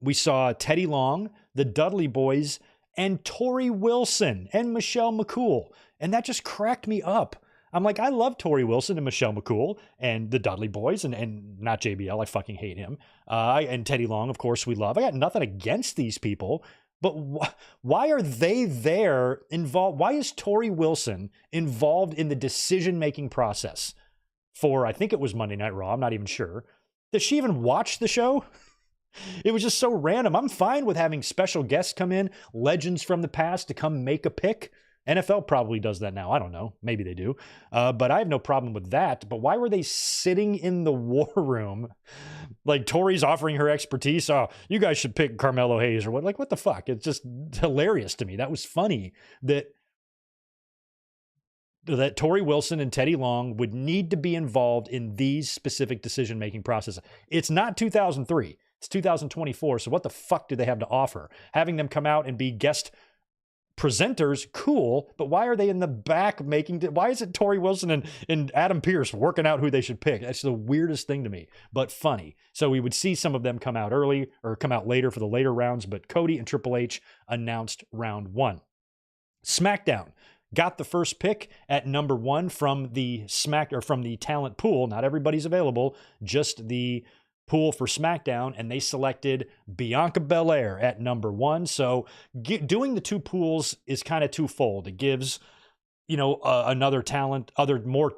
We saw Teddy Long, the Dudley Boys, and Tori Wilson and Michelle McCool. And that just cracked me up. I'm like, I love Tori Wilson and Michelle McCool and the Dudley Boys and not JBL. I fucking hate him. And Teddy Long, of course, we love. I got nothing against these people, but why are they there involved? Why is Tori Wilson involved in the decision-making process for, I think it was Monday Night Raw. I'm not even sure. Does she even watch the show? It was just so random. I'm fine with having special guests come in, legends from the past to come make a pick. NFL probably does that now. I don't know. Maybe they do. But I have no problem with that. But why were they sitting in the war room? Like, Tori's offering her expertise. Oh, you guys should pick Carmelo Hayes or what? Like, what the fuck? It's just hilarious to me. That was funny that Tori Wilson and Teddy Long would need to be involved in these specific decision-making processes. It's not 2003. It's 2024, so what the fuck do they have to offer? Having them come out and be guest presenters, cool, but why are they in the back why is it Tori Wilson and Adam Pearce working out who they should pick? That's the weirdest thing to me, but funny. So we would see some of them come out early or come out later for the later rounds, but Cody and Triple H announced round one. SmackDown got the first pick at number one from the talent pool. Not everybody's available, just the pool for SmackDown, and they selected Bianca Belair at number 1. So doing the 2 pools is kind of twofold. It gives, more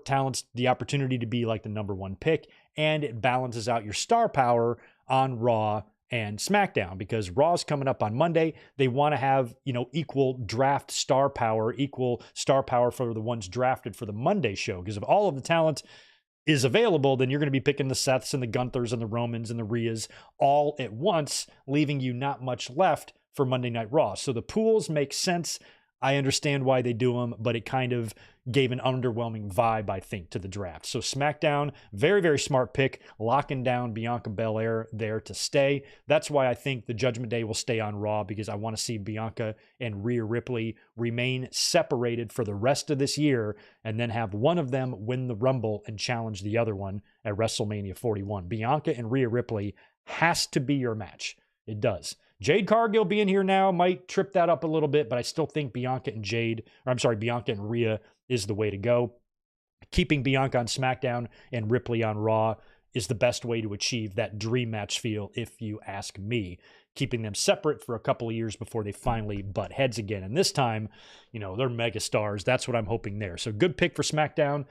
talents the opportunity to be like the number 1 pick, and it balances out your star power on Raw and SmackDown, because Raw's coming up on Monday. They want to have, equal draft star power, equal star power for the ones drafted for the Monday show. Because if all of the talent is available, then you're going to be picking the Seths and the Gunthers and the Romans and the Rheas all at once, leaving you not much left for Monday Night Raw. So the pools make sense. I understand why they do them, but it kind of gave an underwhelming vibe, I think, to the draft. So SmackDown, very, very smart pick, locking down Bianca Belair there to stay. That's why I think the Judgment Day will stay on Raw, because I want to see Bianca and Rhea Ripley remain separated for the rest of this year, and then have one of them win the Rumble and challenge the other one at WrestleMania 41. Bianca and Rhea Ripley has to be your match. It does. Jade Cargill being here now might trip that up a little bit, but I still think Bianca and Rhea is the way to go. Keeping Bianca on SmackDown and Ripley on Raw is the best way to achieve that dream match feel, if you ask me. Keeping them separate for a couple of years before they finally butt heads again. And this time, they're mega stars. That's what I'm hoping there. So good pick for SmackDown.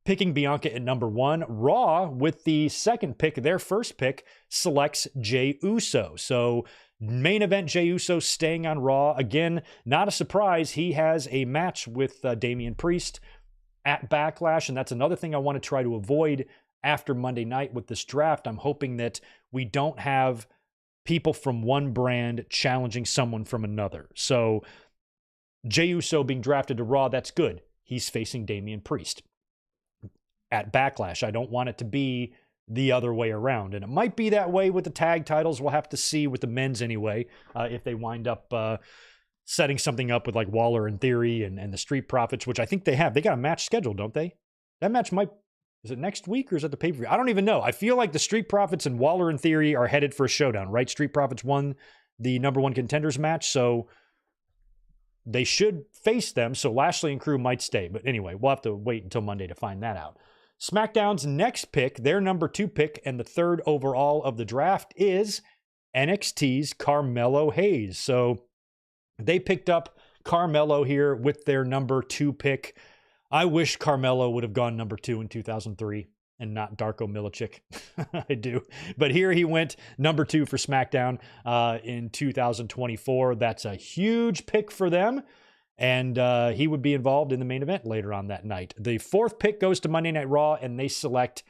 Picking Bianca at number 1. Raw, with the second pick, their first pick, selects Jey Uso. So main event, Jey Uso staying on Raw. Again, not a surprise. He has a match with Damian Priest at Backlash, and that's another thing I want to try to avoid after Monday night with this draft. I'm hoping that we don't have people from one brand challenging someone from another. So Jey Uso being drafted to Raw, that's good. He's facing Damian Priest at Backlash. I don't want it to be the other way around. And it might be that way with the tag titles. We'll have to see with the men's anyway, if they wind up setting something up with like Waller and Theory and the Street Profits, which I think they have. They got a match scheduled, don't they? That match is it next week or is it the pay-per-view? I don't even know. I feel like the Street Profits and Waller and Theory are headed for a showdown, right? Street Profits won the number 1 contenders match, so they should face them. So Lashley and crew might stay. But anyway, we'll have to wait until Monday to find that out. SmackDown's next pick, their number 2 pick and the 3rd overall of the draft, is NXT's Carmelo Hayes. So they picked up Carmelo here with their number 2 pick. I wish Carmelo would have gone number 2 in 2003 and not Darko Milicic. I do. But here he went number 2 for SmackDown in 2024. That's a huge pick for them. And he would be involved in the main event later on that night. The 4th pick goes to Monday Night Raw, and they select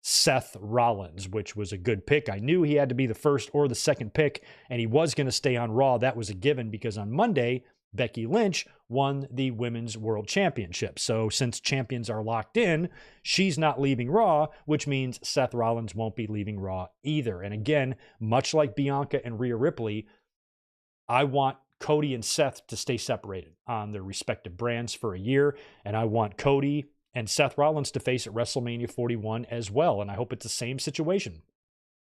Seth Rollins, which was a good pick. I knew he had to be the 1st or the 2nd pick, and he was going to stay on Raw. That was a given, because on Monday, Becky Lynch won the Women's World Championship. So since champions are locked in, she's not leaving Raw, which means Seth Rollins won't be leaving Raw either. And again, much like Bianca and Rhea Ripley, I want Cody and Seth to stay separated on their respective brands for a year. And I want Cody and Seth Rollins to face at WrestleMania 41 as well. And I hope it's the same situation.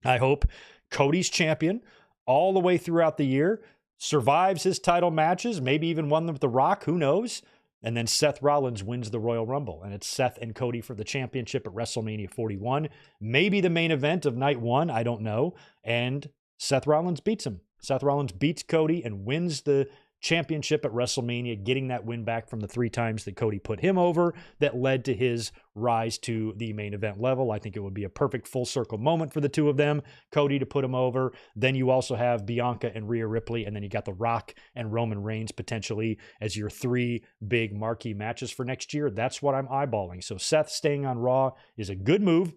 I hope Cody's champion all the way throughout the year, survives his title matches, maybe even won them with The Rock, who knows? And then Seth Rollins wins the Royal Rumble. And it's Seth and Cody for the championship at WrestleMania 41. Maybe the main event of night 1, I don't know. And Seth Rollins beats him. Seth Rollins beats Cody and wins the championship at WrestleMania, getting that win back from the 3 times that Cody put him over that led to his rise to the main event level. I think it would be a perfect full circle moment for the 2 of them, Cody to put him over. Then you also have Bianca and Rhea Ripley, and then you got The Rock and Roman Reigns potentially as your 3 big marquee matches for next year. That's what I'm eyeballing. So Seth staying on Raw is a good move,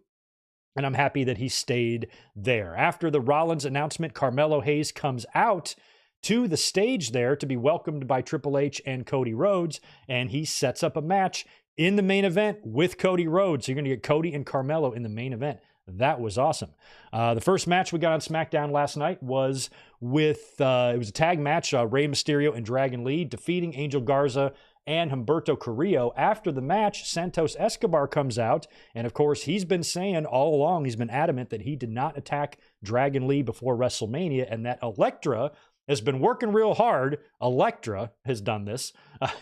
and I'm happy that he stayed there. After the Rollins announcement, Carmelo Hayes comes out to the stage there to be welcomed by Triple H and Cody Rhodes, and he sets up a match in the main event with Cody Rhodes. So you're going to get Cody and Carmelo in the main event. That was awesome. The first match we got on SmackDown last night was with, it was a tag match, Rey Mysterio and Dragon Lee defeating Angel Garza and Humberto Carrillo. After the match, Santos Escobar comes out, and of course, he's been saying all along, he's been adamant that he did not attack Dragon Lee before WrestleMania, and that Elektra has been working real hard. Elektra has done this.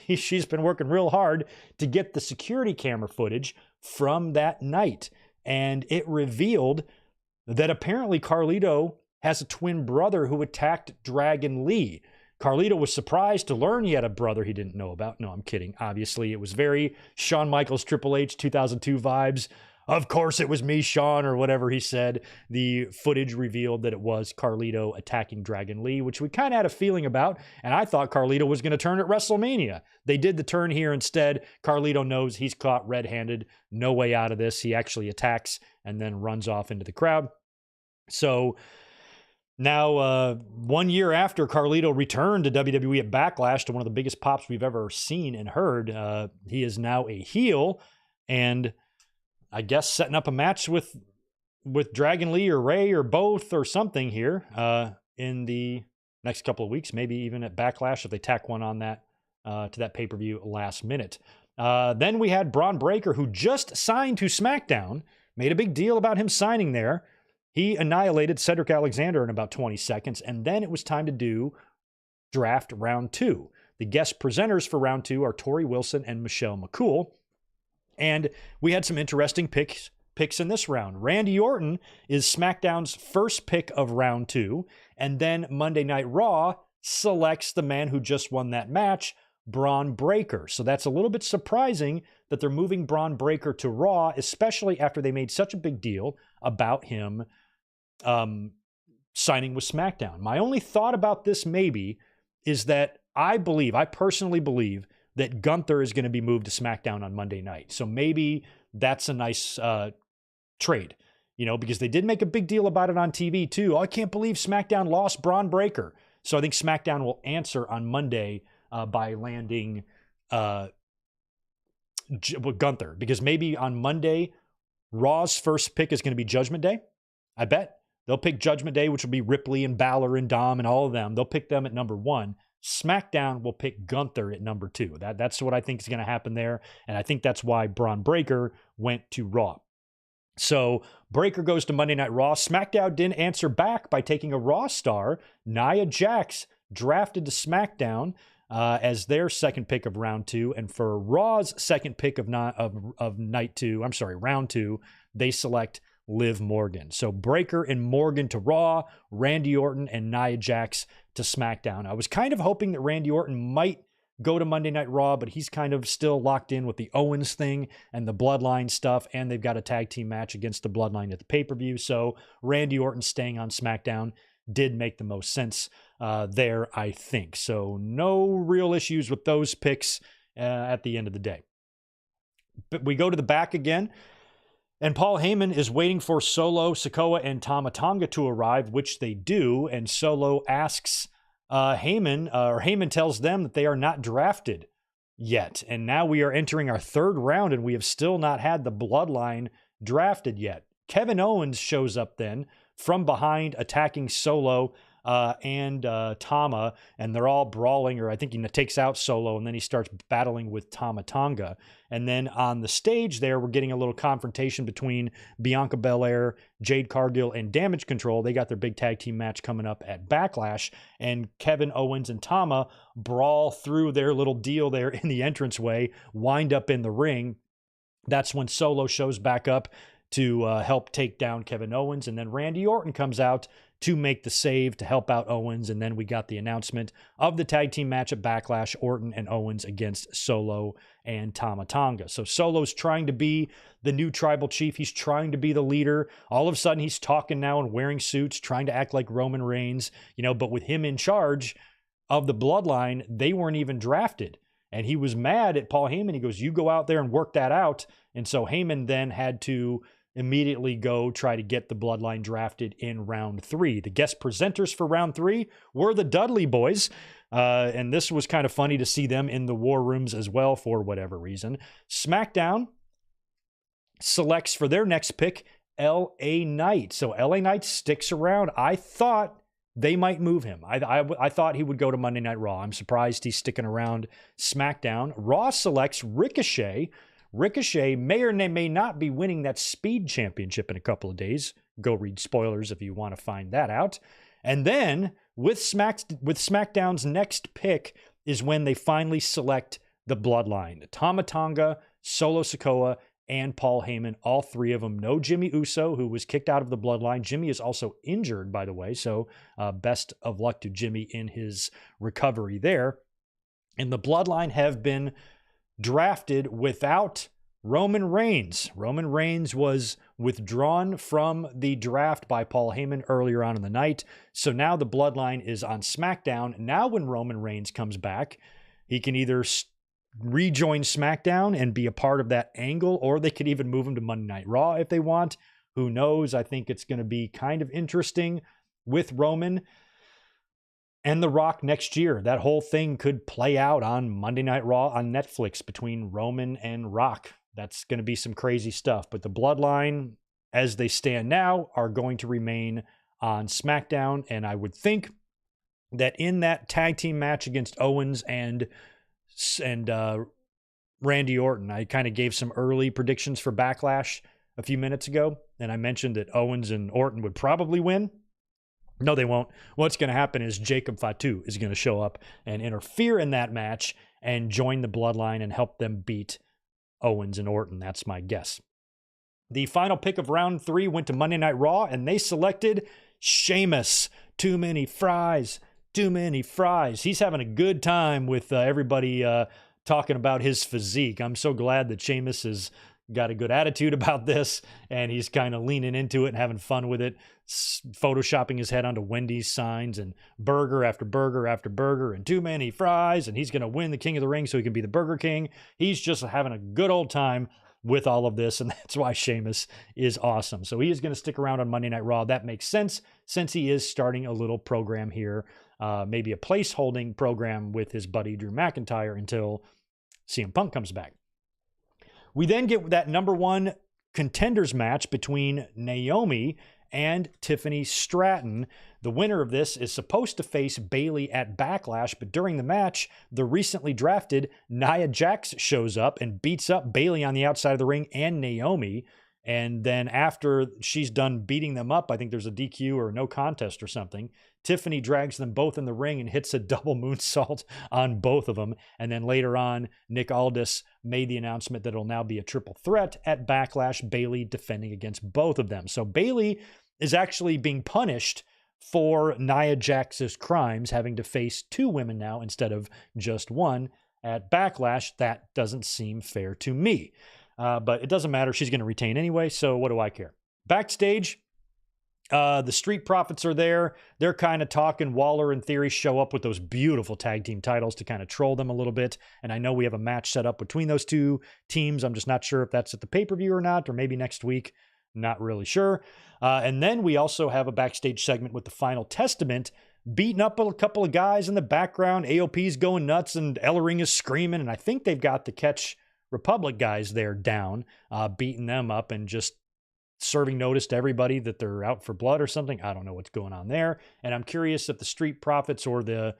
She's been working real hard to get the security camera footage from that night, and it revealed that apparently Carlito has a twin brother who attacked Dragon Lee. Carlito was surprised to learn he had a brother he didn't know about. No, I'm kidding. Obviously, it was very Shawn Michaels, Triple H 2002 vibes. Of course it was me, Shawn, or whatever he said. The footage revealed that it was Carlito attacking Dragon Lee, which we kind of had a feeling about, and I thought Carlito was going to turn at WrestleMania. They did the turn here instead. Carlito knows he's caught red-handed. No way out of this. He actually attacks and then runs off into the crowd. So now, 1 year after Carlito returned to WWE at Backlash, to one of the biggest pops we've ever seen and heard, he is now a heel, and I guess setting up a match with Dragon Lee or Ray or both or something here in the next couple of weeks, maybe even at Backlash if they tack one on that to that pay-per-view last minute. Then we had Braun Breaker, who just signed to SmackDown, made a big deal about him signing there. He annihilated Cedric Alexander in about 20 seconds, and then it was time to do draft round 2. The guest presenters for round 2 are Tori Wilson and Michelle McCool. And we had some interesting picks in this round. Randy Orton is SmackDown's first pick of round 2. And then Monday Night Raw selects the man who just won that match, Braun Breaker. So that's a little bit surprising that they're moving Braun Breaker to Raw, especially after they made such a big deal about him signing with SmackDown. My only thought about this maybe is that I personally believe that Gunther is going to be moved to SmackDown on Monday night. So maybe that's a nice trade, because they did make a big deal about it on TV too. Oh, I can't believe SmackDown lost Braun Breaker. So I think SmackDown will answer on Monday by landing Gunther, because maybe on Monday, Raw's first pick is going to be Judgment Day. I bet they'll pick Judgment Day, which will be Ripley and Balor and Dom and all of them. They'll pick them at number 1. SmackDown will pick Gunther at number 2. That's what I think is going to happen there. And I think that's why Braun Breaker went to Raw. So Breaker goes to Monday Night Raw. SmackDown didn't answer back by taking a Raw star, Nia Jax, drafted to SmackDown as their second pick of round 2. And for Raw's second pick of round 2, they select Liv Morgan. So Breaker and Morgan to Raw, Randy Orton and Nia Jax to SmackDown. I was kind of hoping that Randy Orton might go to Monday Night Raw, but he's kind of still locked in with the Owens thing and the Bloodline stuff, and they've got a tag team match against the Bloodline at the pay-per-view. So Randy Orton staying on SmackDown did make the most sense there, I think. So no real issues with those picks at the end of the day. But we go to the back again. And Paul Heyman is waiting for Solo, Sikoa, and Tama Tonga to arrive, which they do. And Solo asks Heyman tells them that they are not drafted yet. And now we are entering our third round, and we have still not had the Bloodline drafted yet. Kevin Owens shows up then from behind, attacking Solo and Tama, and they're all brawling, or I think he takes out Solo, and then he starts battling with Tama Tonga. And then on the stage there, we're getting a little confrontation between Bianca Belair, Jade Cargill, and Damage Control. They got their big tag team match coming up at Backlash, and Kevin Owens and Tama brawl through their little deal there in the entranceway, wind up in the ring. That's when Solo shows back up to help take down Kevin Owens, and then Randy Orton comes out to make the save to help out Owens, and then we got the announcement of the tag team match at Backlash, Orton and Owens against Solo and Tama Tonga. So Solo's trying to be the new tribal chief. He's trying to be the leader. All of a sudden, he's talking now and wearing suits, trying to act like Roman Reigns, but with him in charge of the Bloodline, they weren't even drafted. And he was mad at Paul Heyman. He goes, you go out there and work that out. And so Heyman then had to immediately go try to get the Bloodline drafted in round 3. The guest presenters for round 3 were the Dudley Boys. And this was kind of funny to see them in the war rooms as well for whatever reason. SmackDown selects for their next pick, LA Knight. So LA Knight sticks around. I thought they might move him. I thought he would go to Monday Night Raw. I'm surprised he's sticking around SmackDown. Raw selects Ricochet. Ricochet may or may not be winning that Speed Championship in a couple of days. Go read spoilers if you want to find that out. And then with SmackDown's next pick is when they finally select the Bloodline. Tama Tonga, Solo Sikoa, and Paul Heyman, all three of them. No Jimmy Uso, who was kicked out of the bloodline. Jimmy is also injured, by the way, so best of luck to Jimmy in his recovery there. And the bloodline have been drafted without Roman Reigns. Roman Reigns was withdrawn from the draft by Paul Heyman earlier on in the night. So now the bloodline is on SmackDown. Now when Roman Reigns comes back, he can either rejoin SmackDown and be a part of that angle, or they could even move him to Monday Night Raw if they want. Who knows? I think it's going to be kind of interesting with Roman and The Rock next year. That whole thing could play out on Monday Night Raw on Netflix between Roman and Rock. That's going to be some crazy stuff. But the bloodline, as they stand now, are going to remain on SmackDown. And I would think that in that tag team match against Owens and Randy Orton, I kind of gave some early predictions for Backlash a few minutes ago. And I mentioned that Owens and Orton would probably win. No, they won't. What's going to happen is Jacob Fatu is going to show up and interfere in that match and join the bloodline and help them beat Owens and Orton. That's my guess. The final pick of round 3 went to Monday Night Raw, and they selected Sheamus. Too many fries. Too many fries. He's having a good time with everybody talking about his physique. I'm so glad that Sheamus has got a good attitude about this, and he's kind of leaning into it and having fun with it, photoshopping his head onto Wendy's signs and burger after burger after burger and too many fries, and he's going to win the King of the Ring so he can be the Burger King. He's just having a good old time with all of this, and that's why Sheamus is awesome. So he is going to stick around on Monday Night Raw. That makes sense since he is starting a little program here, maybe a place-holding program with his buddy Drew McIntyre until CM Punk comes back. We then get that number 1 contenders match between Naomi and Tiffany Stratton. The winner of this is supposed to face Bayley at Backlash, but during the match, the recently drafted Nia Jax shows up and beats up Bayley on the outside of the ring and Naomi. And then after she's done beating them up, I think there's a DQ or no contest or something, Tiffany drags them both in the ring and hits a double moonsault on both of them. And then later on, Nick Aldis made the announcement that it'll now be a triple threat at Backlash, Bayley defending against both of them. So Bayley is actually being punished for Nia Jax's crimes, having to face 2 women now instead of just one at Backlash. That doesn't seem fair to me. But it doesn't matter. She's going to retain anyway, so what do I care? Backstage, the Street Profits are there. They're kind of talking. Waller and Theory show up with those beautiful tag team titles to kind of troll them a little bit. And I know we have a match set up between those 2 teams. I'm just not sure if that's at the pay-per-view or not, or maybe next week. Not really sure. And then we also have a backstage segment with the Final Testament beating up a couple of guys in the background. AOP's going nuts and Ellering is screaming. And I think they've got the Catch Republic guys there down, beating them up and just serving notice to everybody that they're out for blood or something. I don't know what's going on there. And I'm curious if the Street Profits or the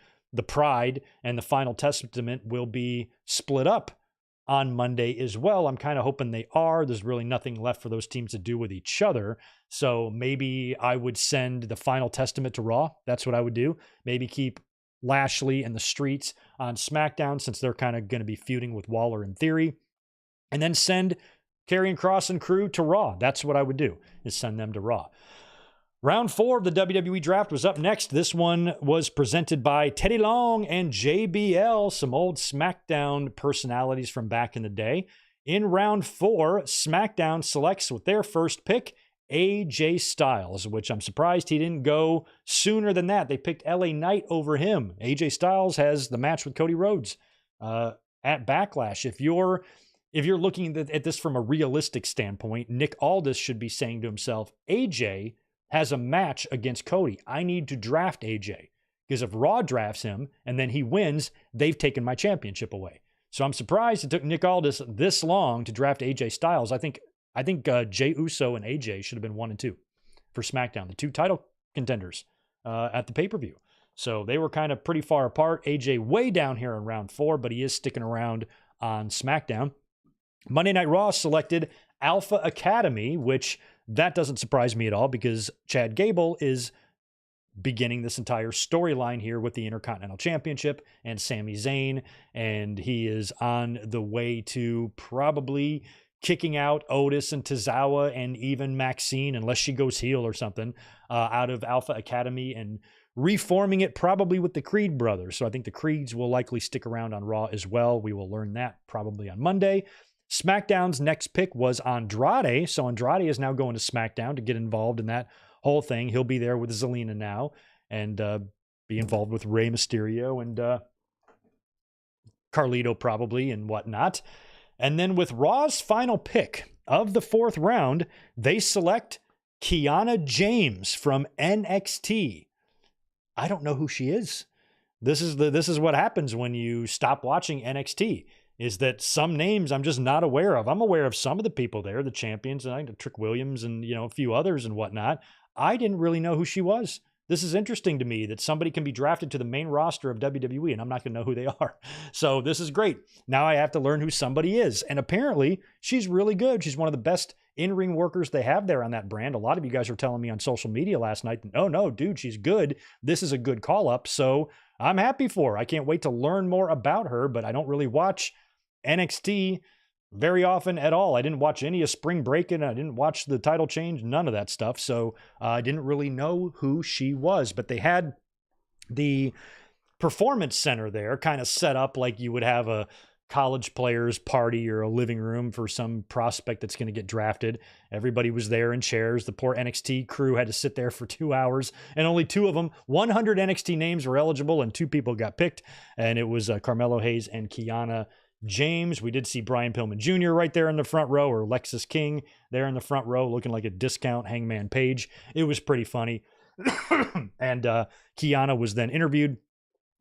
Pride and the Final Testament will be split up on Monday as well. I'm kind of hoping they are. There's really nothing left for those teams to do with each other. So maybe I would send the Final Testament to Raw. That's what I would do. Maybe keep Lashley and the Streets on SmackDown since they're kind of going to be feuding with Waller and Theory. And then send Karrion Kross and crew to Raw. That's what I would do, is send them to Raw. Round 4 of the WWE draft was up next. This one was presented by Teddy Long and JBL, some old SmackDown personalities from back in the day. In round 4, SmackDown selects with their first pick, AJ Styles, which I'm surprised he didn't go sooner than that. They picked LA Knight over him. AJ Styles has the match with Cody Rhodes at Backlash. If you're looking at this from a realistic standpoint, Nick Aldis should be saying to himself, AJ has a match against Cody. I need to draft AJ because if Raw drafts him and then he wins, they've taken my championship away. So I'm surprised it took Nick Aldis this long to draft AJ Styles. I think Jey Uso and AJ should have been 1 and 2 for SmackDown, the 2 title contenders at the pay-per-view. So they were kind of pretty far apart. AJ way down here in round 4, but he is sticking around on SmackDown. Monday Night Raw selected Alpha Academy, which that doesn't surprise me at all because Chad Gable is beginning this entire storyline here with the Intercontinental Championship and Sami Zayn, and he is on the way to probably kicking out Otis and Tozawa and even Maxine, unless she goes heel or something, out of Alpha Academy and reforming it probably with the Creed brothers. So I think the Creeds will likely stick around on Raw as well. We will learn that probably on Monday. SmackDown's next pick was Andrade. So Andrade is now going to SmackDown to get involved in that whole thing. He'll be there with Zelina now and be involved with Rey Mysterio and Carlito probably and whatnot. And then with Raw's final pick of the 4th round, they select Kiana James from NXT. I don't know who she is. This is what happens when you stop watching NXT, is that some names I'm just not aware of. I'm aware of some of the people there, the champions, and Trick Williams and, a few others and whatnot. I didn't really know who she was. This is interesting to me that somebody can be drafted to the main roster of WWE and I'm not going to know who they are. So this is great. Now I have to learn who somebody is. And apparently she's really good. She's one of the best in-ring workers they have there on that brand. A lot of you guys were telling me on social media last night, oh no, dude, she's good. This is a good call up. So I'm happy for her. I can't wait to learn more about her, but I don't really watch NXT very often at all. I didn't watch any of Spring Breakin'. I didn't watch the title change, none of that stuff. So I didn't really know who she was, but they had the performance center there kind of set up like you would have a college players party or a living room for some prospect that's going to get drafted. Everybody was there in chairs. The poor NXT crew had to sit there for 2 hours and only 2 of them, 100 NXT names were eligible and 2 people got picked. And it was Carmelo Hayes and Kiana James. We did see Brian Pillman Jr. right there in the front row, or Lexus King there in the front row looking like a discount Hangman Page. It was pretty funny. And Kiana was then interviewed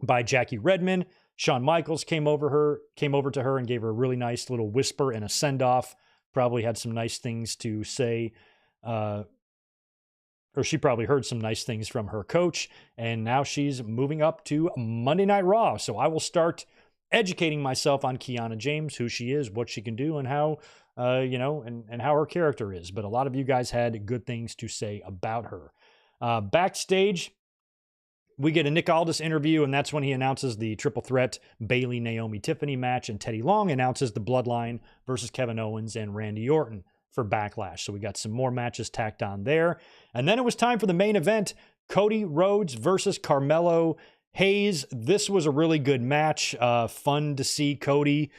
by Jackie Redmond. Shawn Michaels came over to her and gave her a really nice little whisper and a send-off. Probably had some nice things to say, or she probably heard some nice things from her coach. And now she's moving up to Monday Night Raw. So I will start educating myself on Kiana James, who she is, what she can do, and how, and how her character is. But a lot of you guys had good things to say about her. Backstage, we get a Nick Aldis interview, and that's when he announces the triple threat Bayley, Naomi, Tiffany match, and Teddy Long announces the Bloodline versus Kevin Owens and Randy Orton for Backlash. So we got some more matches tacked on there. And then it was time for the main event, Cody Rhodes versus Carmelo Hayes. This was a really good match. Fun to see Cody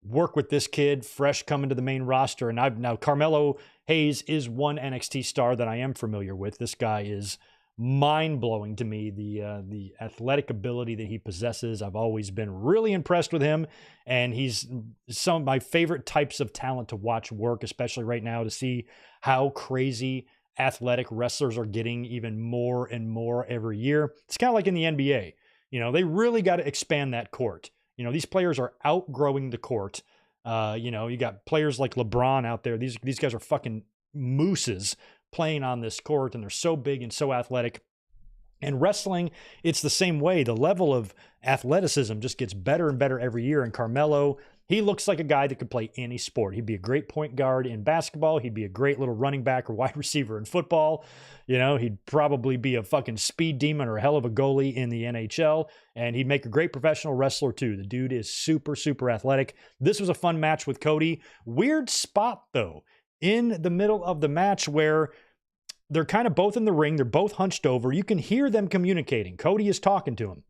work with this kid, fresh coming to the main roster. And now Carmelo Hayes is one NXT star that I am familiar with. This guy is mind-blowing to me, the athletic ability that he possesses. I've always been really impressed with him, and he's some of my favorite types of talent to watch work, especially right now, to see how crazy athletic wrestlers are getting even more and more every year. It's kind of like in the NBA. They really got to expand that court. These players are outgrowing the court. You got players like LeBron out there. These guys are fucking mooses playing on this court, and they're so big and so athletic. And wrestling, it's the same way. The level of athleticism just gets better and better every year. And Carmelo, he looks like a guy that could play any sport. He'd be a great point guard in basketball. He'd be a great little running back or wide receiver in football. He'd probably be a fucking speed demon or a hell of a goalie in the NHL. And he'd make a great professional wrestler too. The dude is super, super athletic. This was a fun match with Cody. Weird spot though, in the middle of the match where they're kind of both in the ring. They're both hunched over. You can hear them communicating. Cody is talking to him.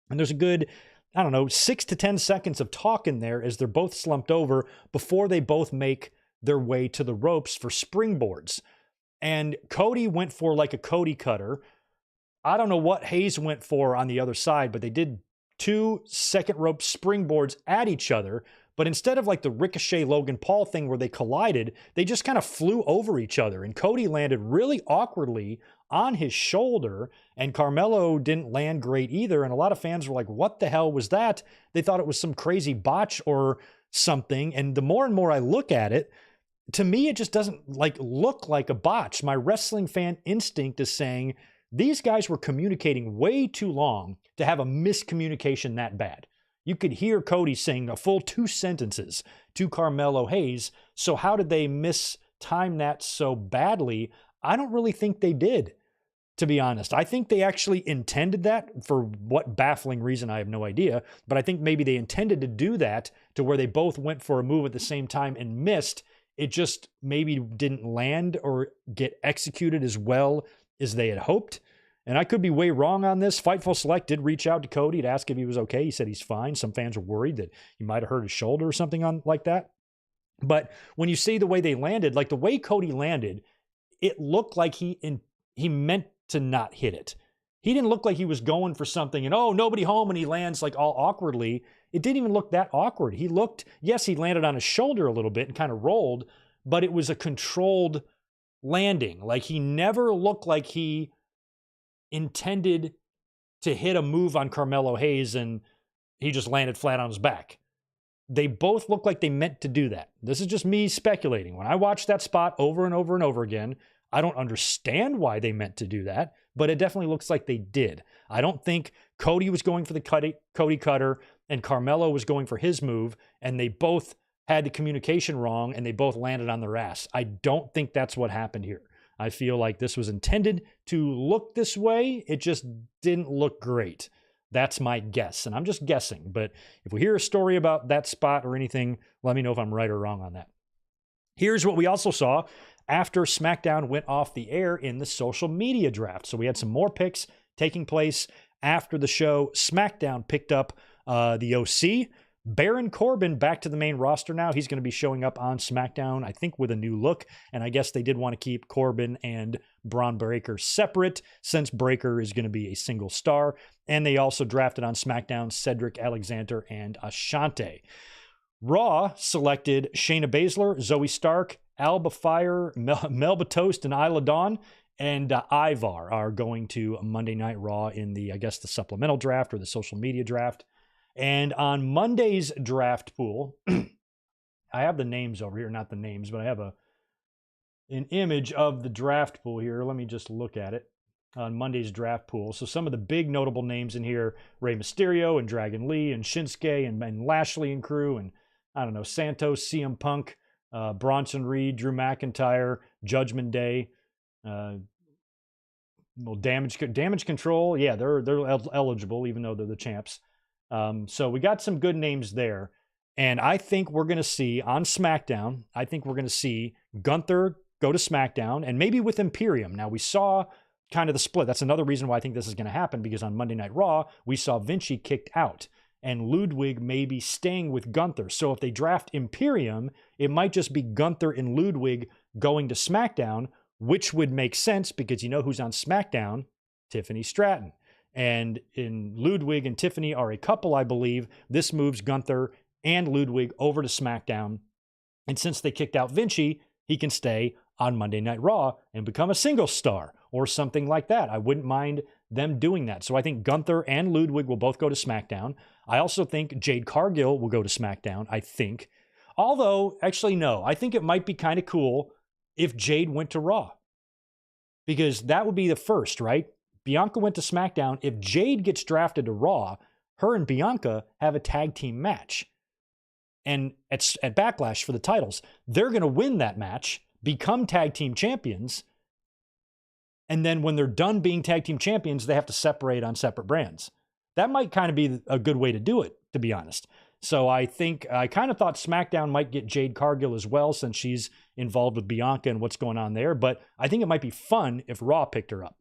And there's a good, 6 to 10 seconds of talking there as they're both slumped over before they both make their way to the ropes for springboards. And Cody went for like a Cody cutter. I don't know what Hayes went for on the other side, but they did 2 second rope springboards at each other. But instead of like the Ricochet Logan Paul thing where they collided, they just kind of flew over each other. And Cody landed really awkwardly on his shoulder, and Carmelo didn't land great either. And a lot of fans were like, what the hell was that? They thought it was some crazy botch or something. And the more and more I look at it, to me, it just doesn't look like a botch. My wrestling fan instinct is saying these guys were communicating way too long to have a miscommunication that bad. You could hear Cody saying a full 2 sentences to Carmelo Hayes. So how did they mistime that so badly? I don't really think they did. to be honest. I think they actually intended that. For what baffling reason, I have no idea. But I think maybe they intended to do that to where they both went for a move at the same time and missed. It just maybe didn't land or get executed as well as they had hoped. And I could be way wrong on this. Fightful Select did reach out to Cody to ask if he was okay. He said he's fine. Some fans were worried that he might have hurt his shoulder or something like that. But when you see the way they landed, like the way Cody landed, it looked like he meant to not hit it. He didn't look like he was going for something and, oh, nobody home, and he lands like all awkwardly. It didn't even look that awkward. He landed on his shoulder a little bit and kind of rolled, but it was a controlled landing. Like he never looked like he intended to hit a move on Carmelo Hayes and he just landed flat on his back. They both look like they meant to do that. This is just me speculating. When I watch that spot over and over and over again, I don't understand why they meant to do that, but it definitely looks like they did. I don't think Cody was going for the Cody cutter and Carmelo was going for his move, and they both had the communication wrong and they both landed on their ass. I don't think that's what happened here. I feel like this was intended to look this way. It just didn't look great. That's my guess, and I'm just guessing. But if we hear a story about that spot or anything, let me know if I'm right or wrong on that. Here's what we also saw after SmackDown went off the air in the social media draft. So we had some more picks taking place after the show. SmackDown picked up the OC. Baron Corbin back to the main roster now. He's going to be showing up on SmackDown, I think, with a new look. And I guess they did want to keep Corbin and Braun Breaker separate since Breaker is going to be a single star. And they also drafted on SmackDown Cedric Alexander and Ashante. Raw selected Shayna Baszler, Zoe Stark, Alba Fire, Melba Toast, and Isla Dawn. And Ivar are going to Monday Night Raw in the, I guess, the supplemental draft or the social media draft. And on Monday's draft pool, I have the names over here, not the names, but I have an image of the draft pool here. Let me just look at it on Monday's draft pool. So some of the big notable names in here, Rey Mysterio and Dragon Lee and Shinsuke and Lashley and crew, and I don't know, Santos, CM Punk, Bronson Reed, Drew McIntyre, Judgment Day, Damage Control. Yeah, they're eligible, even though they're the champs. So we got some good names there. And I think we're going to see on SmackDown, Gunther go to SmackDown and maybe with Imperium. Now we saw kind of the split. That's another reason why I think this is going to happen, because on Monday Night Raw, we saw Vinci kicked out and Ludwig may be staying with Gunther. So if they draft Imperium, it might just be Gunther and Ludwig going to SmackDown, which would make sense because you know who's on SmackDown? Tiffany Stratton. And in Ludwig and Tiffany are a couple, I believe. This moves Gunther and Ludwig over to SmackDown. And since they kicked out Vinci, he can stay on Monday Night Raw and become a single star or something like that. I wouldn't mind them doing that. So I think Gunther and Ludwig will both go to SmackDown. I also think Jade Cargill will go to SmackDown, I think. Although, actually, no. I think it might be kind of cool if Jade went to Raw. Because that would be the first, right? Bianca went to SmackDown. If Jade gets drafted to Raw, her and Bianca have a tag team match. And at Backlash for the titles, they're going to win that match, become tag team champions. And then when they're done being tag team champions, they have to separate on separate brands. That might kind of be a good way to do it, to be honest. So I kind of thought SmackDown might get Jade Cargill as well, since she's involved with Bianca and what's going on there. But I think it might be fun if Raw picked her up.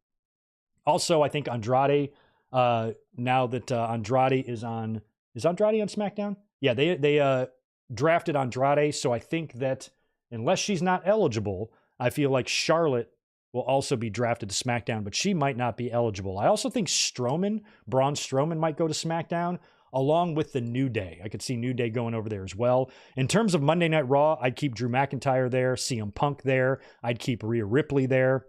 Also, I think Andrade, now that Andrade is Andrade on SmackDown? Yeah, they drafted Andrade. So I think that unless she's not eligible, I feel like Charlotte will also be drafted to SmackDown, but she might not be eligible. I also think Braun Strowman might go to SmackDown, along with the New Day. I could see New Day going over there as well. In terms of Monday Night Raw, I'd keep Drew McIntyre there, CM Punk there. I'd keep Rhea Ripley there,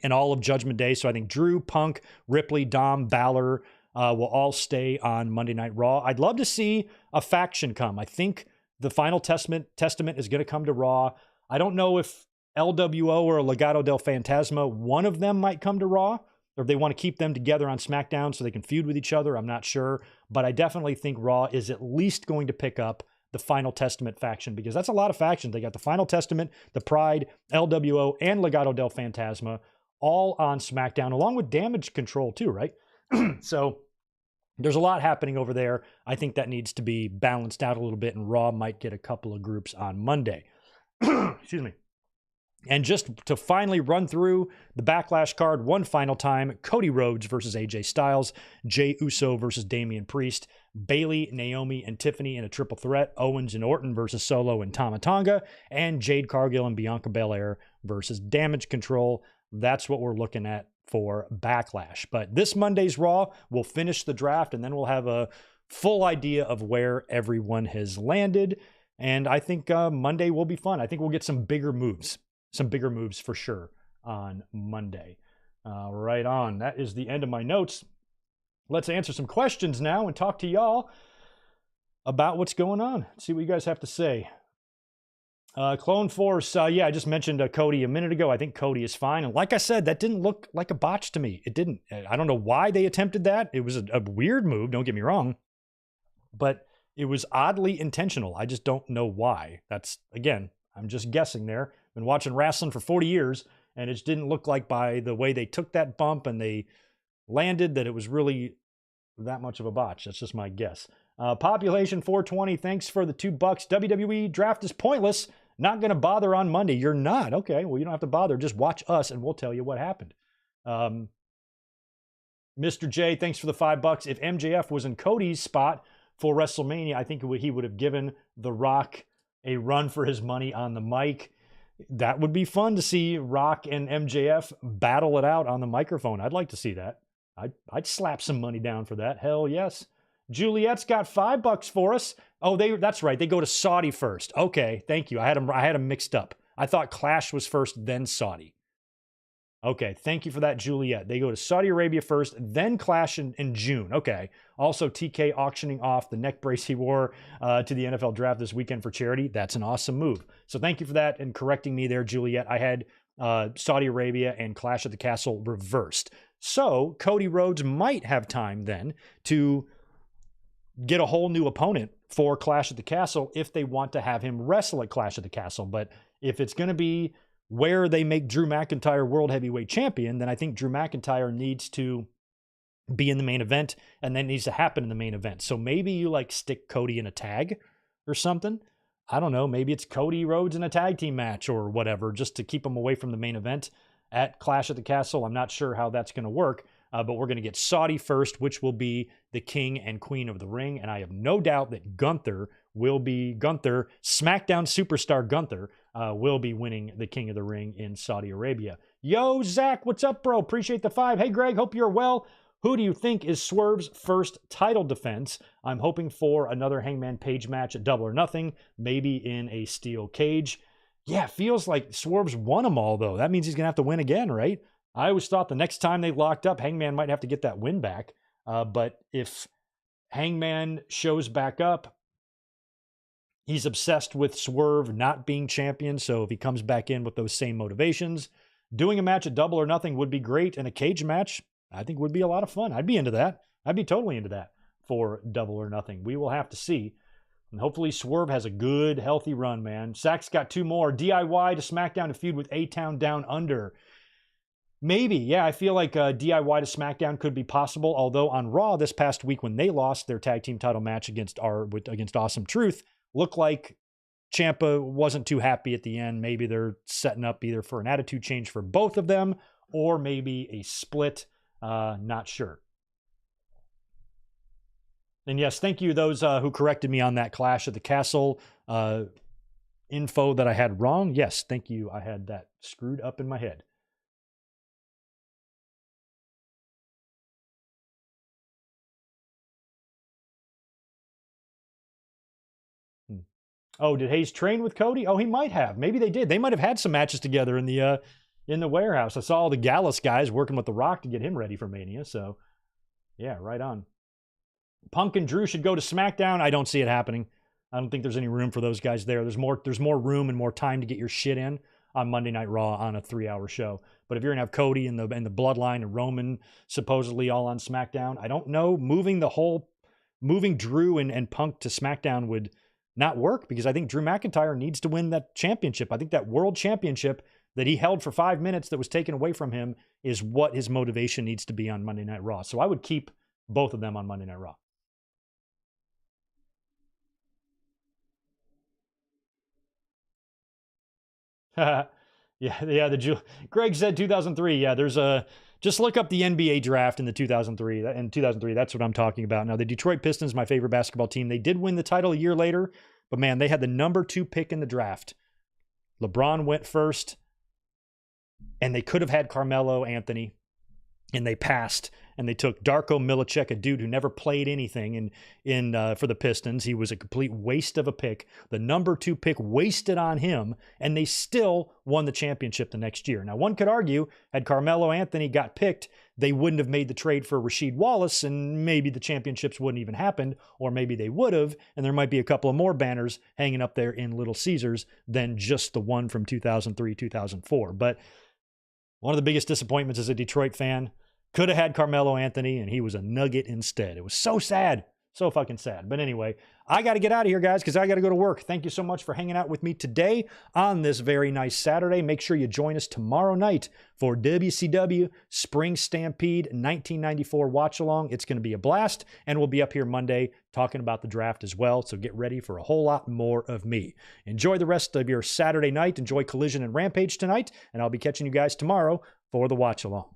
and all of Judgment Day. So I think Drew, Punk, Ripley, Dom, Balor will all stay on Monday Night Raw. I'd love to see a faction come. I think the Final Testament is going to come to Raw. I don't know if LWO or Legado del Fantasma, one of them might come to Raw, or if they want to keep them together on SmackDown so they can feud with each other. I'm not sure, but I definitely think Raw is at least going to pick up the Final Testament faction, because that's a lot of factions. They got the Final Testament, the Pride, LWO, and Legado del Fantasma all on SmackDown, along with Damage Control too, right? So there's a lot happening over there. I think that needs to be balanced out a little bit, and Raw might get a couple of groups on Monday. Excuse me. And just to finally run through the Backlash card one final time, Cody Rhodes versus AJ Styles, Jey Uso versus Damian Priest, Bayley, Naomi, and Tiffany in a triple threat, Owens and Orton versus Solo and Tama Tonga, and Jade Cargill and Bianca Belair versus Damage Control. That's what we're looking at for Backlash. But this Monday's Raw, we'll finish the draft, and then we'll have a full idea of where everyone has landed. And I think Monday will be fun. I think we'll get some bigger moves. Some bigger moves for sure on Monday. Right on. That is the end of my notes. Let's answer some questions now and talk to y'all about what's going on. See what you guys have to say. Clone Force. Yeah, I just mentioned Cody a minute ago. I think Cody is fine. And like I said, that didn't look like a botch to me. It didn't. I don't know why they attempted that. It was a weird move. Don't get me wrong. But it was oddly intentional. I just don't know why. That's, again, I'm just guessing there. Been watching wrestling for 40 years, and it just didn't look like by the way they took that bump and they landed that it was really that much of a botch. That's just my guess. Population 420, thanks for the $2. WWE draft is pointless. Not going to bother on Monday. You're not? Okay, well, you don't have to bother. Just watch us, and we'll tell you what happened. Mr. J, thanks for the $5. If MJF was in Cody's spot for WrestleMania, I think he would have given The Rock a run for his money on the mic. That would be fun to see Rock and MJF battle it out on the microphone. I'd like to see that. I'd slap some money down for that. Hell yes. Juliet's got $5 for us. Oh, that's right. They go to Saudi first. Okay, thank you. I had them mixed up. I thought Clash was first, then Saudi. Okay, thank you for that, Juliet. They go to Saudi Arabia first, then Clash in June. Okay. Also, TK auctioning off the neck brace he wore to the NFL draft this weekend for charity. That's an awesome move. So thank you for that and correcting me there, Juliet. I had Saudi Arabia and Clash at the Castle reversed. So Cody Rhodes might have time then to get a whole new opponent for Clash at the Castle if they want to have him wrestle at Clash at the Castle. But if it's going to be where they make Drew McIntyre World Heavyweight Champion, then I think Drew McIntyre needs to be in the main event, and that needs to happen in the main event. So maybe you like stick Cody in a tag or something. I don't know. Maybe it's Cody Rhodes in a tag team match or whatever, just to keep him away from the main event at Clash at the Castle. I'm not sure how that's going to work, but we're going to get Saudi first, which will be the king and queen of the ring. And I have no doubt that Gunther, SmackDown superstar Gunther, will be winning the King of the Ring in Saudi Arabia. Yo, Zach, what's up, bro? Appreciate the 5. Hey, Greg, hope you're well. Who do you think is Swerve's first title defense? I'm hoping for another Hangman Page match at Double or Nothing, maybe in a steel cage. Yeah, feels like Swerve's won them all, though. That means he's going to have to win again, right? I always thought the next time they locked up, Hangman might have to get that win back. But if Hangman shows back up, he's obsessed with Swerve not being champion. So if he comes back in with those same motivations, doing a match at Double or Nothing would be great. And a cage match, I think, would be a lot of fun. I'd be into that. I'd be totally into that for Double or Nothing. We will have to see. And hopefully Swerve has a good, healthy run, man. Sack's got 2 more. DIY to SmackDown to feud with A-Town Down Under. Maybe, yeah, I feel like DIY to SmackDown could be possible. Although on Raw this past week when they lost their tag team title match against Awesome Truth, looked like Ciampa wasn't too happy at the end. Maybe they're setting up either for an attitude change for both of them or maybe a split. Not sure. And yes, thank you those who corrected me on that Clash at the Castle info that I had wrong. Yes, thank you. I had that screwed up in my head. Oh, did Hayes train with Cody? Oh, he might have. Maybe they did. They might have had some matches together in the warehouse. I saw all the Gallus guys working with The Rock to get him ready for Mania. So, yeah, right on. Punk and Drew should go to SmackDown. I don't see it happening. I don't think there's any room for those guys there. There's more room and more time to get your shit in on Monday Night Raw on a 3-hour show. But if you're gonna have Cody and the Bloodline and Roman supposedly all on SmackDown, I don't know. Moving Drew and Punk to SmackDown would not work because I think Drew McIntyre needs to win that championship. I think that world championship that he held for 5 minutes that was taken away from him is what his motivation needs to be on Monday Night Raw. So I would keep both of them on Monday Night Raw. Greg said 2003. Yeah, there's just look up the NBA draft in 2003. In 2003, that's what I'm talking about. Now, the Detroit Pistons, my favorite basketball team, they did win the title a year later, but man, they had the number 2 pick in the draft. LeBron went first, and they could have had Carmelo Anthony, and they passed, and they took Darko Milicic, a dude who never played anything for the Pistons. He was a complete waste of a pick. The number 2 pick wasted on him, and they still won the championship the next year. Now, one could argue, had Carmelo Anthony got picked, they wouldn't have made the trade for Rasheed Wallace, and maybe the championships wouldn't even happen, or maybe they would have, and there might be a couple of more banners hanging up there in Little Caesars than just the one from 2003, 2004. But one of the biggest disappointments as a Detroit fan, could have had Carmelo Anthony, and he was a Nugget instead. It was so sad. So fucking sad. But anyway, I got to get out of here, guys, because I got to go to work. Thank you so much for hanging out with me today on this very nice Saturday. Make sure you join us tomorrow night for WCW Spring Stampede 1994 Watch Along. It's going to be a blast, and we'll be up here Monday talking about the draft as well. So get ready for a whole lot more of me. Enjoy the rest of your Saturday night. Enjoy Collision and Rampage tonight, and I'll be catching you guys tomorrow for the Watch Along.